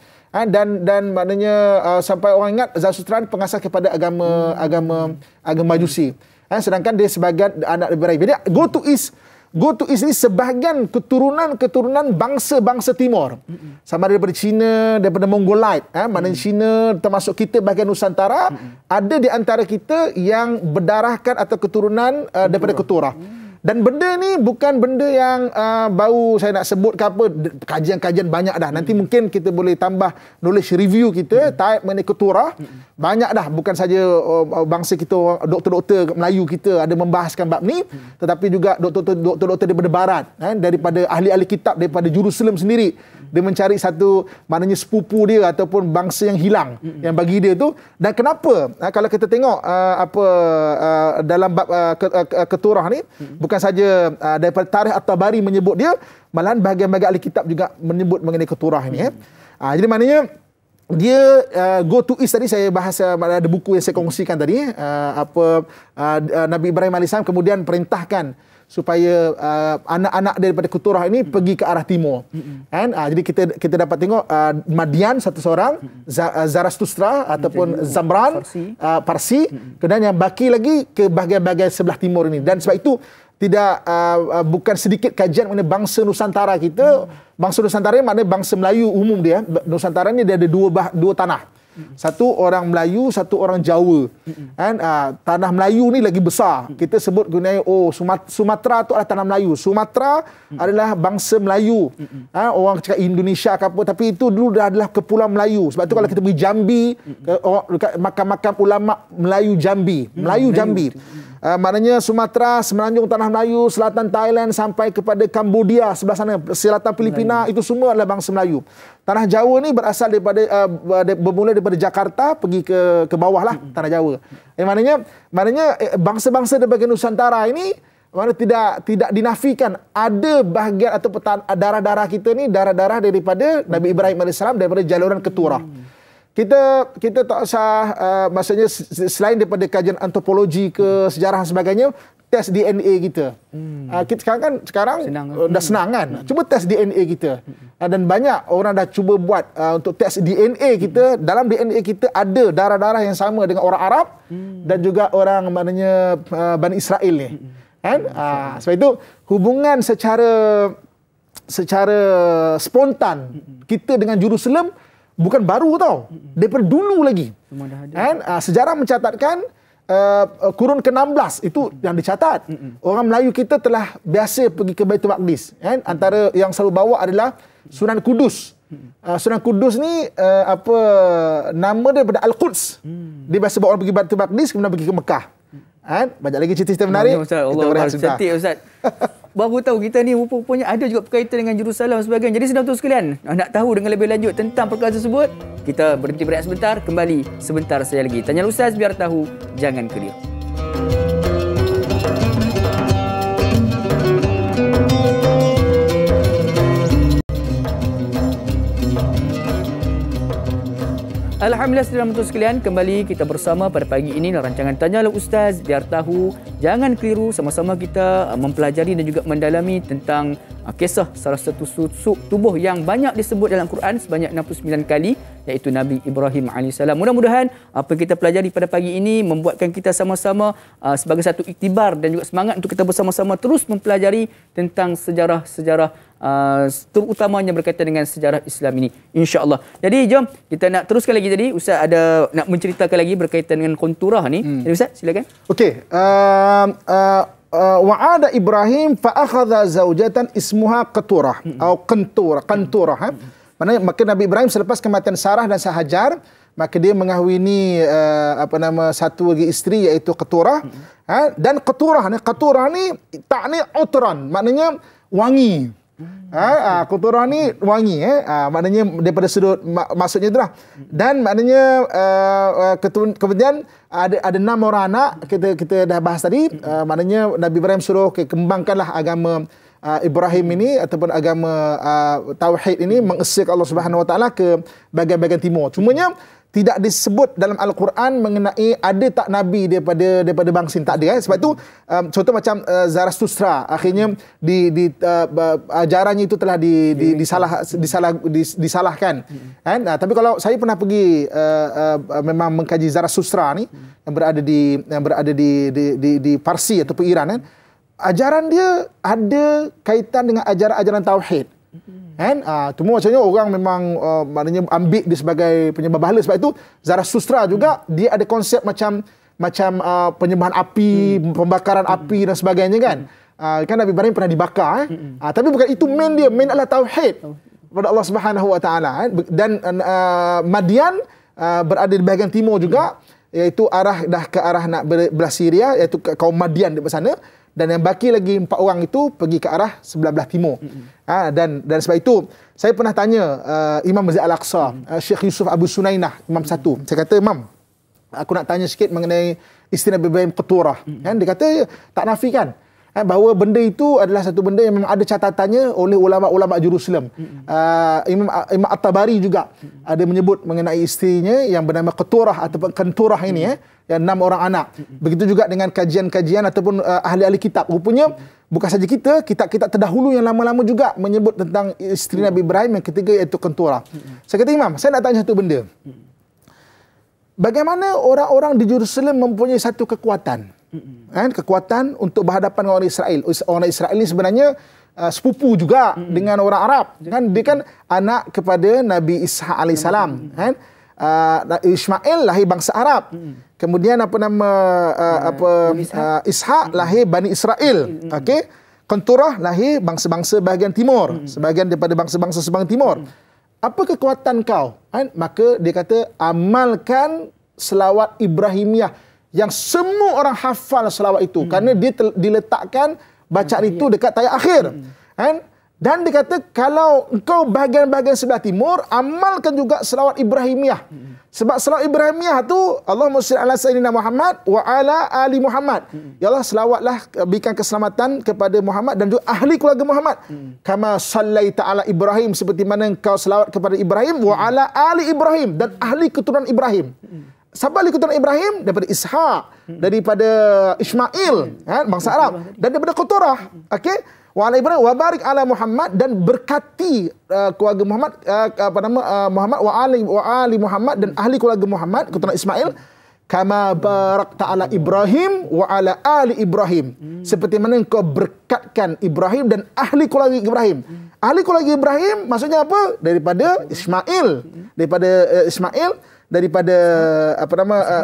dan maknanya sampai orang ingat Zarathustra pengasas kepada agama Majusi. Sedangkan dia sebahagian anak Ibrahim. Jadi go to east ni sebahagian keturunan bangsa-bangsa timur. Sama daripada Cina, daripada Mongolite. Maknanya Cina termasuk kita bahagian Nusantara. Ada di antara kita yang berdarahkan atau keturunan daripada Keturah. Dan benda ni bukan benda yang baru saya nak sebut ke apa. Kajian-kajian banyak dah. Nanti mungkin kita boleh tambah knowledge review kita. Type mengenai Keturah. Banyak dah. Bukan saja bangsa kita, doktor-doktor Melayu kita ada membahaskan bab ni. Tetapi juga doktor-doktor daripada barat. Daripada ahli-ahli kitab daripada Jerusalem sendiri. Dia mencari satu maknanya sepupu dia ataupun bangsa yang hilang. Yang bagi dia tu. Dan kenapa? Kalau kita tengok dalam bab Keturah ni. Bukan saja daripada tarikh At-Tabari menyebut dia, malahan bahagian-bahagian ahli kitab juga menyebut mengenai Keturah ini. Jadi maknanya dia go to east tadi saya bahas ada buku yang saya kongsikan tadi Nabi Ibrahim AS kemudian perintahkan supaya anak-anak daripada Keturah ini pergi ke arah timur. Jadi kita dapat tengok Madian satu seorang, Zarathustra ataupun Zamran Parsi, kemudian yang baki lagi ke bahagian-bahagian sebelah timur ini. Dan sebab itu bukan sedikit kajian mengenai bangsa Nusantara kita. Bangsa Nusantara ni maknanya bangsa Melayu umum dia. Nusantara ni dia ada dua tanah. Satu orang Melayu, satu orang Jawa. Tanah Melayu ni lagi besar. Kita sebut gunanya Sumatera tu adalah tanah Melayu. Sumatera adalah bangsa Melayu. Orang cakap Indonesia ke apa, tapi itu dulu dah adalah kepulauan Melayu. Sebab tu kalau kita pergi Jambi, dekat makam-makam ulama Melayu Jambi. Maknanya Sumatera, Semenanjung Tanah Melayu, selatan Thailand sampai kepada Cambodia sebelah sana, selatan Filipina, itu semua adalah bangsa Melayu. Tanah Jawa ni berasal daripada bermula daripada Jakarta pergi ke bawah lah Tanah Jawa. Maknanya bangsa-bangsa di bahagian Nusantara ini mana tidak dinafikan ada bahagian atau darah-darah kita ni darah-darah daripada Nabi Ibrahim AS daripada jaluran Keturah. Kita tak usah maksudnya selain daripada kajian antropologi ke sejarah dan sebagainya, tes DNA kita. Kita sekarang dah senang kan. Cuba tes DNA kita. Dan banyak orang dah cuba buat untuk tes DNA kita. Dalam DNA kita ada darah-darah yang sama dengan orang Arab dan juga orang maknanya Bani Israel ni. Sebab itu hubungan secara spontan kita dengan Jerusalem bukan baru tau. Daripada dulu lagi. Sejarah mencatatkan kurun ke-16 itu yang dicatat. Orang Melayu kita telah biasa pergi ke Baitul Maqdis. Antara yang selalu bawa adalah Sunan Kudus. Sunan Kudus ni nama dia daripada Al-Quds. Dia biasa bawa orang pergi Baitul Maqdis kemudian pergi ke Mekah. Banyak lagi cerita-cerita menarik. Allah cantik Ustaz. Baru tahu kita ni rupanya ada juga berkaitan dengan Jerusalem dan sebagainya. Jadi sedang betul sekalian, nak tahu dengan lebih lanjut tentang perkara tersebut, kita berhenti berehat sebentar, kembali sebentar saja lagi. Tanya Ustaz biar tahu, jangan keliru. Alhamdulillah saudara menonton sekalian, kembali kita bersama pada pagi ini dalam rancangan Tanyalah Ustaz, biar tahu, jangan keliru, sama-sama kita mempelajari dan juga mendalami tentang kisah salah satu susuk tubuh yang banyak disebut dalam Quran sebanyak 69 kali, iaitu Nabi Ibrahim AS. Mudah-mudahan apa yang kita pelajari pada pagi ini membuatkan kita sama-sama sebagai satu iktibar dan juga semangat untuk kita bersama-sama terus mempelajari tentang sejarah-sejarah terutamanya berkaitan dengan sejarah Islam ini, insya-Allah. Jadi jom kita nak teruskan lagi. Tadi Ustaz ada nak menceritakan lagi berkaitan dengan konturah ni. Jadi Ustaz silakan. Okey, wa'ada Ibrahim fa akhadha zaujatan ismuha Qaturah atau Qanturah. Maka Nabi Ibrahim selepas kematian Sarah dan Hajar, maka dia mengahwini satu lagi isteri iaitu Qaturah. Dan Qaturah ni takni utran, maknanya wangi. Qaturah ni wangi, maknanya daripada sudut maksudnya itulah. Dan maknanya kemudian ada 6 orang anak, kita dah bahas tadi. Maknanya Nabi Ibrahim suruh kembangkanlah agama Ibrahim ini ataupun agama tauhid ini, mengesahkan Allah Subhanahu Wa Taala ke bahagian-bahagian timur. Cumanya tidak disebut dalam Al-Quran mengenai ada tak Nabi daripada bangsa tak ada. Sebab itu contoh macam Zarathustra akhirnya ajarannya itu telah disalahkan. Tapi kalau saya pernah pergi memang mengkaji Zarathustra ni yang berada di Parsi ataupun Iran, ajaran dia ada kaitan dengan ajaran tauhid. Cuma macamnya orang memang maknanya ambil dia sebagai penyembah bahala. Sebab itu Zarathustra juga dia ada konsep macam penyembahan api, pembakaran api dan sebagainya kan. Kan Nabi Ibrahim pernah dibakar. Tapi bukan itu main dia. Main adalah tauhid kepada Allah Subhanahu Wa Taala. Dan Madian berada di bahagian timur juga, iaitu dah ke arah nak belah Syria, iaitu kaum Madian di sana. Dan yang baki lagi 4 orang itu pergi ke arah sebelah timur. Dan sebab itu saya pernah tanya Imam Masjid Al-Aqsa, Syekh Yusuf Abu Sunainah, Imam satu. Saya kata, Imam, aku nak tanya sikit mengenai isteri Nabi Ibrahim Qaturah. Dia kata tak nafikan bahawa benda itu adalah satu benda yang memang ada catatannya oleh ulama-ulama Jerusalem. Imam At-Tabari juga ada menyebut mengenai isterinya yang bernama Qaturah ataupun Qanturah ini, yang 6 orang anak. Begitu juga dengan kajian-kajian ataupun ahli-ahli kitab. Rupanya bukan saja kitab-kitab terdahulu yang lama-lama juga menyebut tentang isteri Nabi Ibrahim yang ketiga iaitu Qanturah. Saya kata, Imam, saya nak tanya satu benda. Bagaimana orang-orang di Jerusalem mempunyai satu kekuatan? Kekuatan untuk berhadapan dengan orang Israel. Orang Israel ini sebenarnya sepupu juga dengan orang Arab. Dia kan anak kepada Nabi Ishaq alaihissalam. Ismail lahir bangsa Arab. Kemudian Ishaq lahir Bani Israel. Okey. Qanturah lahir bangsa-bangsa bahagian timur, sebahagian daripada bangsa-bangsa sebahagian timur. Apa kekuatan kau? Maka dia kata, amalkan selawat Ibrahimiyah yang semua orang hafal selawat itu, kerana dia diletakkan bacaan itu dekat tayat akhir. Dan dia kata, kalau engkau bahagian-bahagian sebelah timur, amalkan juga selawat Ibrahimiyah. Sebab selawat Ibrahimiyah tu, Allahumma shalli ala sayyidina Muhammad wa ala ali Muhammad. Ya Allah, selawatlah, berikan keselamatan kepada Muhammad dan juga ahli keluarga Muhammad. Kama sallaita ala Ibrahim, seperti mana engkau selawat kepada Ibrahim, wa ala ali Ibrahim, dan ahli keturunan Ibrahim. Siapa ahli keturunan Ibrahim? Daripada Ishaq, daripada Ismail, bangsa Arab, dan daripada Qaturah. Okey. Wa ala Ibrahim wa barik ala Muhammad, dan berkati keluarga Muhammad, Muhammad wa ali Muhammad, dan ahli keluarga Muhammad keturunan Ismail, kama barakta ala Ibrahim wa ala ali Ibrahim, seperti mana engkau berkatkan Ibrahim dan ahli keluarga Ibrahim. Ahli keluarga Ibrahim maksudnya apa? Daripada Ismail, daripada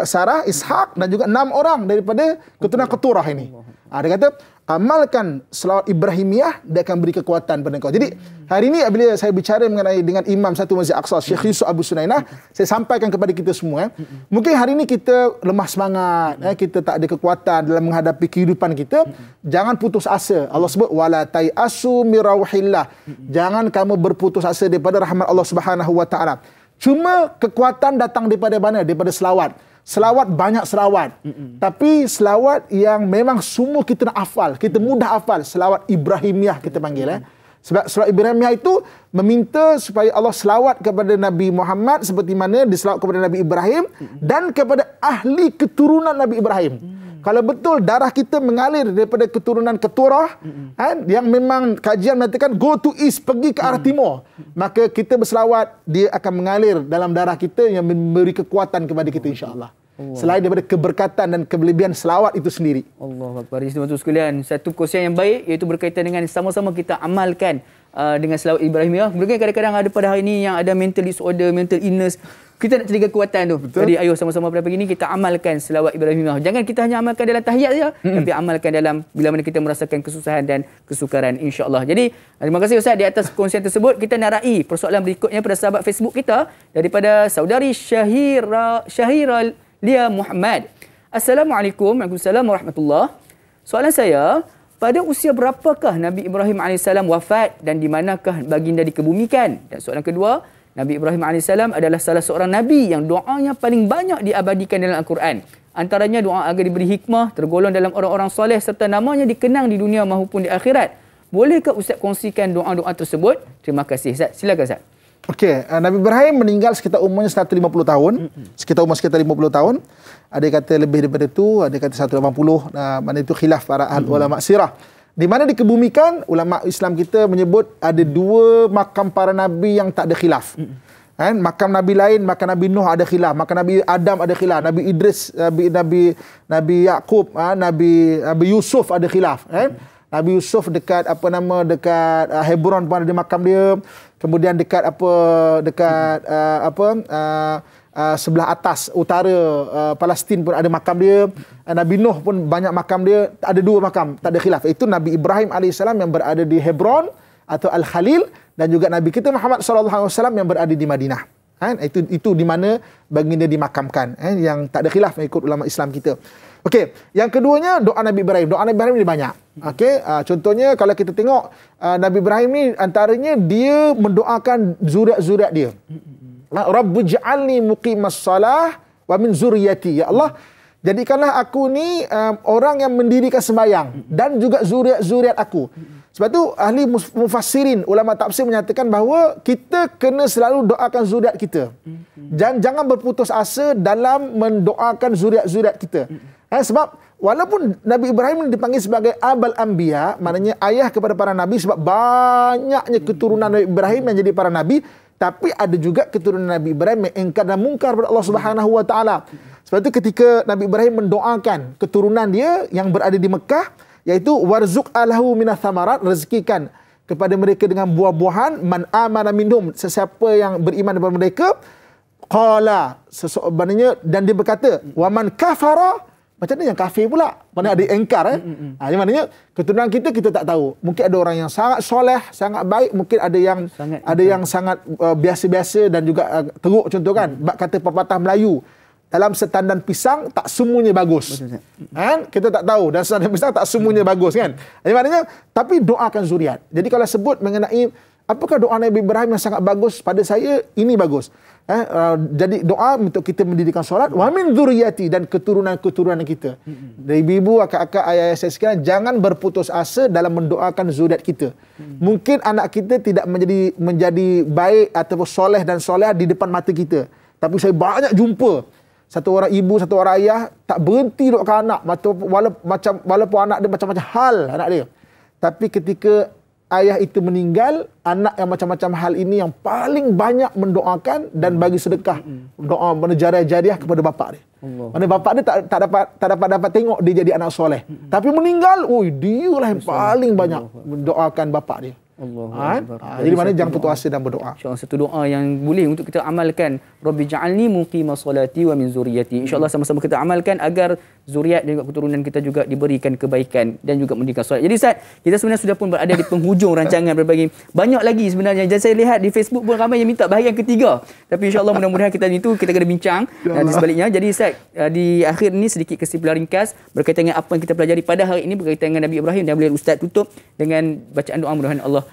Sarah, Ishaq, dan juga 6 orang daripada keturunan Qaturah ini. Dia kata, amalkan selawat Ibrahimiyah, dia akan beri kekuatan pada kau. Jadi hari ini apabila saya bicara mengenai dengan Imam satu Masjid Al-Aqsa, Syekh Yusuf Abu Sunainah, saya sampaikan kepada kita semua, mungkin hari ini kita lemah semangat, kita tak ada kekuatan dalam menghadapi kehidupan kita. Jangan putus asa. Allah sebut, wala tayasu mir rauhillah. Jangan kamu berputus asa daripada rahmat Allah Subhanahu Wa Taala. Cuma kekuatan datang daripada mana? Daripada selawat. Selawat, banyak selawat. Tapi selawat yang memang semua kita nak hafal, kita mudah hafal. Selawat Ibrahimiyah kita panggil. Sebab surah Ibrahimiyah itu meminta supaya Allah selawat kepada Nabi Muhammad seperti mana diselawat kepada Nabi Ibrahim dan kepada ahli keturunan Nabi Ibrahim. Kalau betul darah kita mengalir daripada keturunan Keturah, yang memang kajian mengatakan go to east, pergi ke arah timur, maka kita berselawat, dia akan mengalir dalam darah kita yang memberi kekuatan kepada kita insya-Allah. Selain daripada keberkatan dan kelebihan selawat itu sendiri. Allah Akbar. Tuan-tuan sekalian, satu kongsian yang baik iaitu berkaitan dengan sama-sama kita amalkan dengan selawat Ibrahimiyah. Mungkin kadang-kadang ada pada hari ini yang ada mental disorder, mental illness. Kita nak cari kekuatan tu. Betul. Jadi ayo sama-sama pada pagi ini kita amalkan selawat Ibrahimiyah. Jangan kita hanya amalkan dalam tahiyat saja, tapi amalkan dalam bila mana kita merasakan kesusahan dan kesukaran insya-Allah. Jadi terima kasih Ustaz di atas kongsian tersebut. Kita nak raih persoalan berikutnya pada sahabat Facebook kita daripada saudari Syahira Lia Muhammad. Assalamualaikum Waalaikumsalam warahmatullahi. Soalan saya, pada usia berapakah Nabi Ibrahim AS wafat dan di manakah baginda dikebumikan? Dan soalan kedua, Nabi Ibrahim AS adalah salah seorang Nabi yang doanya paling banyak diabadikan dalam Al-Quran. Antaranya doa agar diberi hikmah, tergolong dalam orang-orang soleh serta namanya dikenang di dunia maupun di akhirat. Bolehkah Ustaz kongsikan doa-doa tersebut? Terima kasih Ustaz. Silakan Ustaz. Okey, Nabi Ibrahim meninggal sekitar umurnya 150 tahun. Sekitar 50 tahun. Ada yang kata lebih daripada itu, ada yang kata 180. Mana itu khilaf para ulama sirah. Di mana dikebumikan, ulama Islam kita menyebut ada 2 makam para nabi yang tak ada khilaf. Makam nabi lain, makam Nabi Nuh ada khilaf, makam Nabi Adam ada khilaf, Nabi Idris, Nabi Yaqub, Nabi Yusuf ada khilaf. Nabi Yusuf dekat dekat Hebron pun ada makam dia. Kemudian dekat sebelah atas utara Palestin pun ada makam dia. Nabi Nuh pun banyak makam dia. Ada 2 makam, tak ada khilaf. Itu Nabi Ibrahim AS yang berada di Hebron atau Al-Khalil, dan juga Nabi kita Muhammad SAW yang berada di Madinah. Itu di mana baginda dimakamkan, yang tak ada khilaf mengikut ulama Islam kita. Okey, yang keduanya doa Nabi Ibrahim. Doa Nabi Ibrahim ni banyak. Okey, contohnya kalau kita tengok Nabi Ibrahim ni antaranya dia mendoakan zuriat-zuriat dia. Rabbij'alni muqimas salah wa min zurriyati. Ya Allah, jadikanlah aku ni orang yang mendirikan sembahyang dan juga zuriat-zuriat aku. Sebab tu ahli mufassirin, ulama tafsir menyatakan bahawa kita kena selalu doakan zuriat kita. Dan jangan berputus asa dalam mendoakan zuriat-zuriat kita. Sebab walaupun Nabi Ibrahim dipanggil sebagai Abul Anbiya, maknanya ayah kepada para nabi, sebab banyaknya keturunan Nabi Ibrahim yang jadi para nabi, tapi ada juga keturunan Nabi Ibrahim yang ingkar dan mungkar kepada Allah Subhanahu wa taala. Sebab itu ketika Nabi Ibrahim mendoakan keturunan dia yang berada di Mekah, iaitu warzuq alahu minas thamarat, rezekikan kepada mereka dengan buah-buahan, man amana minhum, sesiapa yang beriman daripada mereka, qala, sebenarnya, dan dia berkata, wa man kafara, macam mana yang kafir pula? Mana ada engkar maknanya keturunan kita tak tahu. Mungkin ada orang yang sangat soleh, sangat baik, mungkin ada yang sangat biasa-biasa dan juga teruk, contoh kan. Kata pepatah Melayu, dalam setandan pisang tak semuanya bagus. Kita tak tahu, dan setandan pisang tak semuanya bagus kan. Jadi maknanya, tapi doakan zuriat. Jadi kalau sebut mengenai apakah doa Nabi Ibrahim yang sangat bagus, pada saya ini bagus. Jadi doa untuk kita mendirikan solat, wa min dzurriyyati, dan keturunan-keturunan kita. Dari ibu, akak-akak, ayah saya sekalian, jangan berputus asa dalam mendoakan zuriat kita. Mungkin anak kita tidak menjadi baik ataupun soleh dan soleh di depan mata kita, tapi saya banyak jumpa satu orang ibu, satu orang ayah tak berhenti doakan anak, walaupun anak dia macam-macam hal anak dia. Tapi ketika ayah itu meninggal, anak yang macam-macam hal ini yang paling banyak mendoakan dan bagi sedekah, doa jariah kepada bapa dia. Mana bapa dia tak dapat tengok dia jadi anak soleh. Tapi meninggal, dia lah yang paling banyak mendoakan bapa dia. Jadi mana jangan putus asa dan berdoa. InsyaAllah satu doa yang boleh untuk kita amalkan. Rabbi ja'alni muqimas salati wa min zuriyati. InsyaAllah sama-sama kita amalkan agar zuriat dan juga keturunan kita juga diberikan kebaikan dan juga mendirikan solat. Jadi Ustaz, kita sebenarnya sudah pun berada di penghujung rancangan berbagi. Banyak lagi sebenarnya. Dan saya lihat di Facebook pun ramai yang minta bahagian ketiga. Tapi insyaAllah mudah-mudahan kita kena bincang di sebaliknya. Jadi Ustaz, di akhir ini sedikit kesimpulan ringkas berkaitan dengan apa yang kita pelajari pada hari ini berkaitan dengan Nabi Ibrahim, dan boleh Ustaz tutup dengan bacaan doa, mudah-mudahan Allah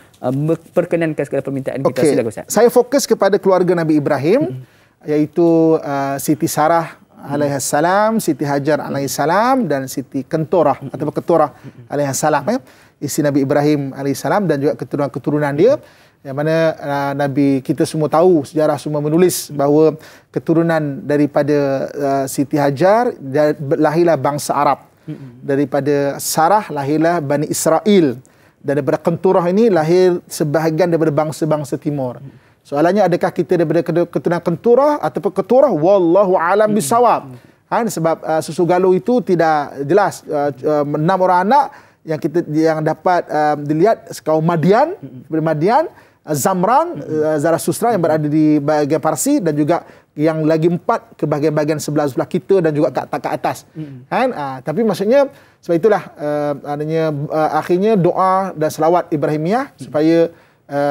perkenankan segala permintaan kita. Silakan Ustaz. Saya fokus kepada keluarga Nabi Ibrahim, iaitu Siti Sarah alaihissalam, Siti Hajar alaihissalam, dan Siti Kentorah atau Ketorah alaihissalam, isteri Nabi Ibrahim alaihissalam, dan juga keturunan-keturunan dia, yang mana Nabi kita semua tahu, sejarah semua menulis bahawa keturunan daripada Siti Hajar lahirlah bangsa Arab. Daripada Sarah lahirlah Bani Israel. Dan daripada Kentorah ini lahir sebahagian daripada bangsa-bangsa timur. Soalannya, adakah kita daripada keturunan Kentorah ataupun Keturah? Wallahu alam bisawab. Sebab susu galuh itu tidak jelas. 6 orang anak yang dapat dilihat kaum Madian, Zamran, Zarathustra yang berada di bahagian Parsi, dan juga yang lagi 4 ke bahagian-bahagian sebelah kita dan juga ke atas. Tapi maksudnya, sebab itulah akhirnya doa dan selawat Ibrahimiyah supaya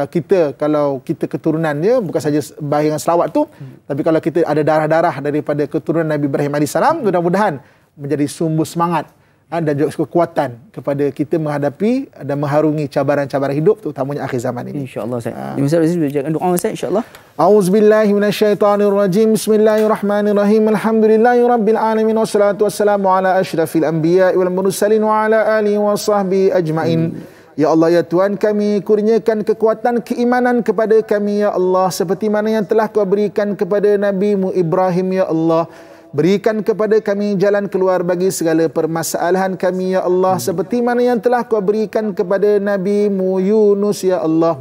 kita, kalau kita keturunan dia, bukan saja bahagian selawat tu, tapi kalau kita ada darah-darah daripada keturunan Nabi Ibrahim AS, mudah-mudahan menjadi sumber semangat dan juga kekuatan kepada kita menghadapi dan mengharungi cabaran-cabaran hidup, terutamanya akhir zaman ini. InsyaAllah, Ustaz. Ustaz Aziz, bacakan doa Ustaz, insyaAllah. A'udzubillahi minasyaitanirrajim. Bismillahirrahmanirrahim. Alhamdulillahirabbil alamin, wassalatu wassalamu ala asyrafil anbiya'i wal mursalin wa ala alihi wa sahbihi ajmain. Ya Allah, ya Tuhan kami, kurniakan kekuatan keimanan kepada kami, ya Allah, seperti mana yang telah Kau berikan kepada Nabi-Mu Ibrahim, ya Allah. Berikan kepada kami jalan keluar bagi segala permasalahan kami, ya Allah, seperti mana yang telah Kau berikan kepada Nabi-Mu Yunus, ya Allah.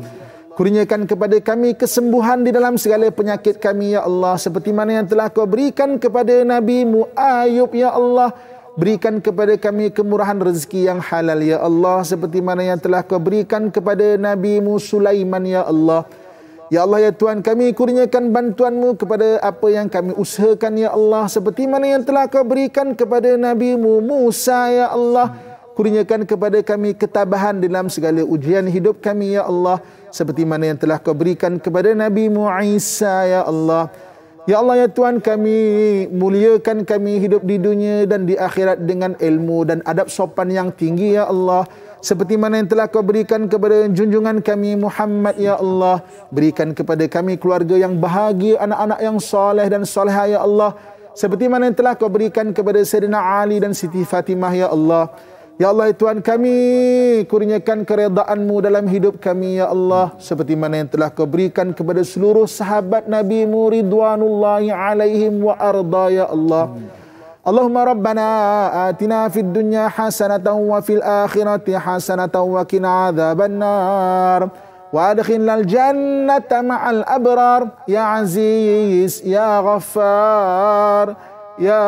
Kurniakan kepada kami kesembuhan di dalam segala penyakit kami, ya Allah, seperti mana yang telah Kau berikan kepada Nabi-Mu Ayub, ya Allah. Berikan kepada kami kemurahan rezeki yang halal, ya Allah, seperti mana yang telah Kau berikan kepada Nabi-Mu Sulaiman, ya Allah. Ya Allah, ya Tuhan kami, kurniakan bantuan-Mu kepada apa yang kami usahakan, ya Allah, seperti mana yang telah Kau berikan kepada Nabi-Mu Musa, ya Allah. Kurniakan kepada kami ketabahan dalam segala ujian hidup kami, ya Allah, seperti mana yang telah Kau berikan kepada Nabi-Mu Isa, ya Allah. Ya Allah, ya Tuhan kami, muliakan kami hidup di dunia dan di akhirat dengan ilmu dan adab sopan yang tinggi, ya Allah. Seperti mana yang telah Kau berikan kepada junjungan kami Muhammad, ya Allah. Berikan kepada kami keluarga yang bahagia, anak-anak yang soleh dan solehah, ya Allah. Seperti mana yang telah Kau berikan kepada Sayyidina Ali dan Siti Fatimah, ya Allah. Ya Allah, ya Tuhan kami, kurniakan keredaan-Mu dalam hidup kami, ya Allah, seperti mana yang telah Kau berikan kepada seluruh sahabat Nabi-Mu ridwanullahi alaihim wa arda, ya Allah. Allahumma rabbana atina fid dunya hasanatan wa fil akhirati hasanatan wa qina adzabannar wa adkhilnal jannata ma'al abrar, ya aziz ya ghaffar ya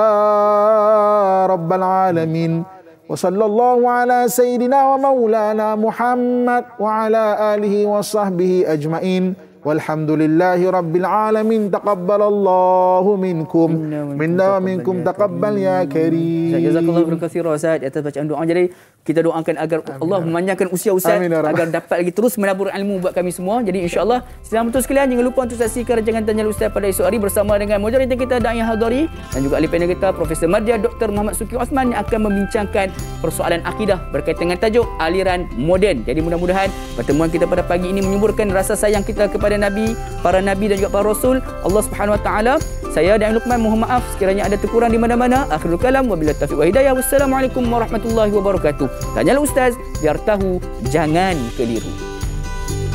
rabbal alamin. Wa sallallahu ala sayyidina wa maulana Muhammad wa ala alihi wa sahbihi ajmain. Walhamdulillahi rabbil alamin. Taqabbalallahu minkum minna wa minkum taqabbal ya karim. Jazakallahu khairan katsiran Ustaz atas bacaan doa. Jadi kita doakan agar Allah memanjangkan usia Ustaz, agar dapat lagi terus menabur ilmu buat kami semua. Jadi insya-Allah, selamat betul sekalian, jangan lupa untuk saksikan rancangan Tanya Ustaz pada esok hari bersama dengan moderator kita Da'i Hadari dan juga ahli panel kita Profesor Madya Dr. Muhammad Suki Osman yang akan membincangkan persoalan akidah berkaitan dengan tajuk aliran moden. Jadi mudah-mudahan pertemuan kita pada pagi ini menyuburkan rasa sayang kita kepada Nabi, para Nabi dan juga para Rasul Allah Subhanahu Wa Taala. Saya dan Luqman mohon maaf sekiranya ada terkurang di mana-mana. Akhirul kalam, wabillahi taufiq wa hidayah. Wassalamualaikum warahmatullahi wabarakatuh. Tanyalah Ustaz, biar tahu, jangan keliru.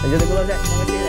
Jazakallahu khairan. Terima kasih.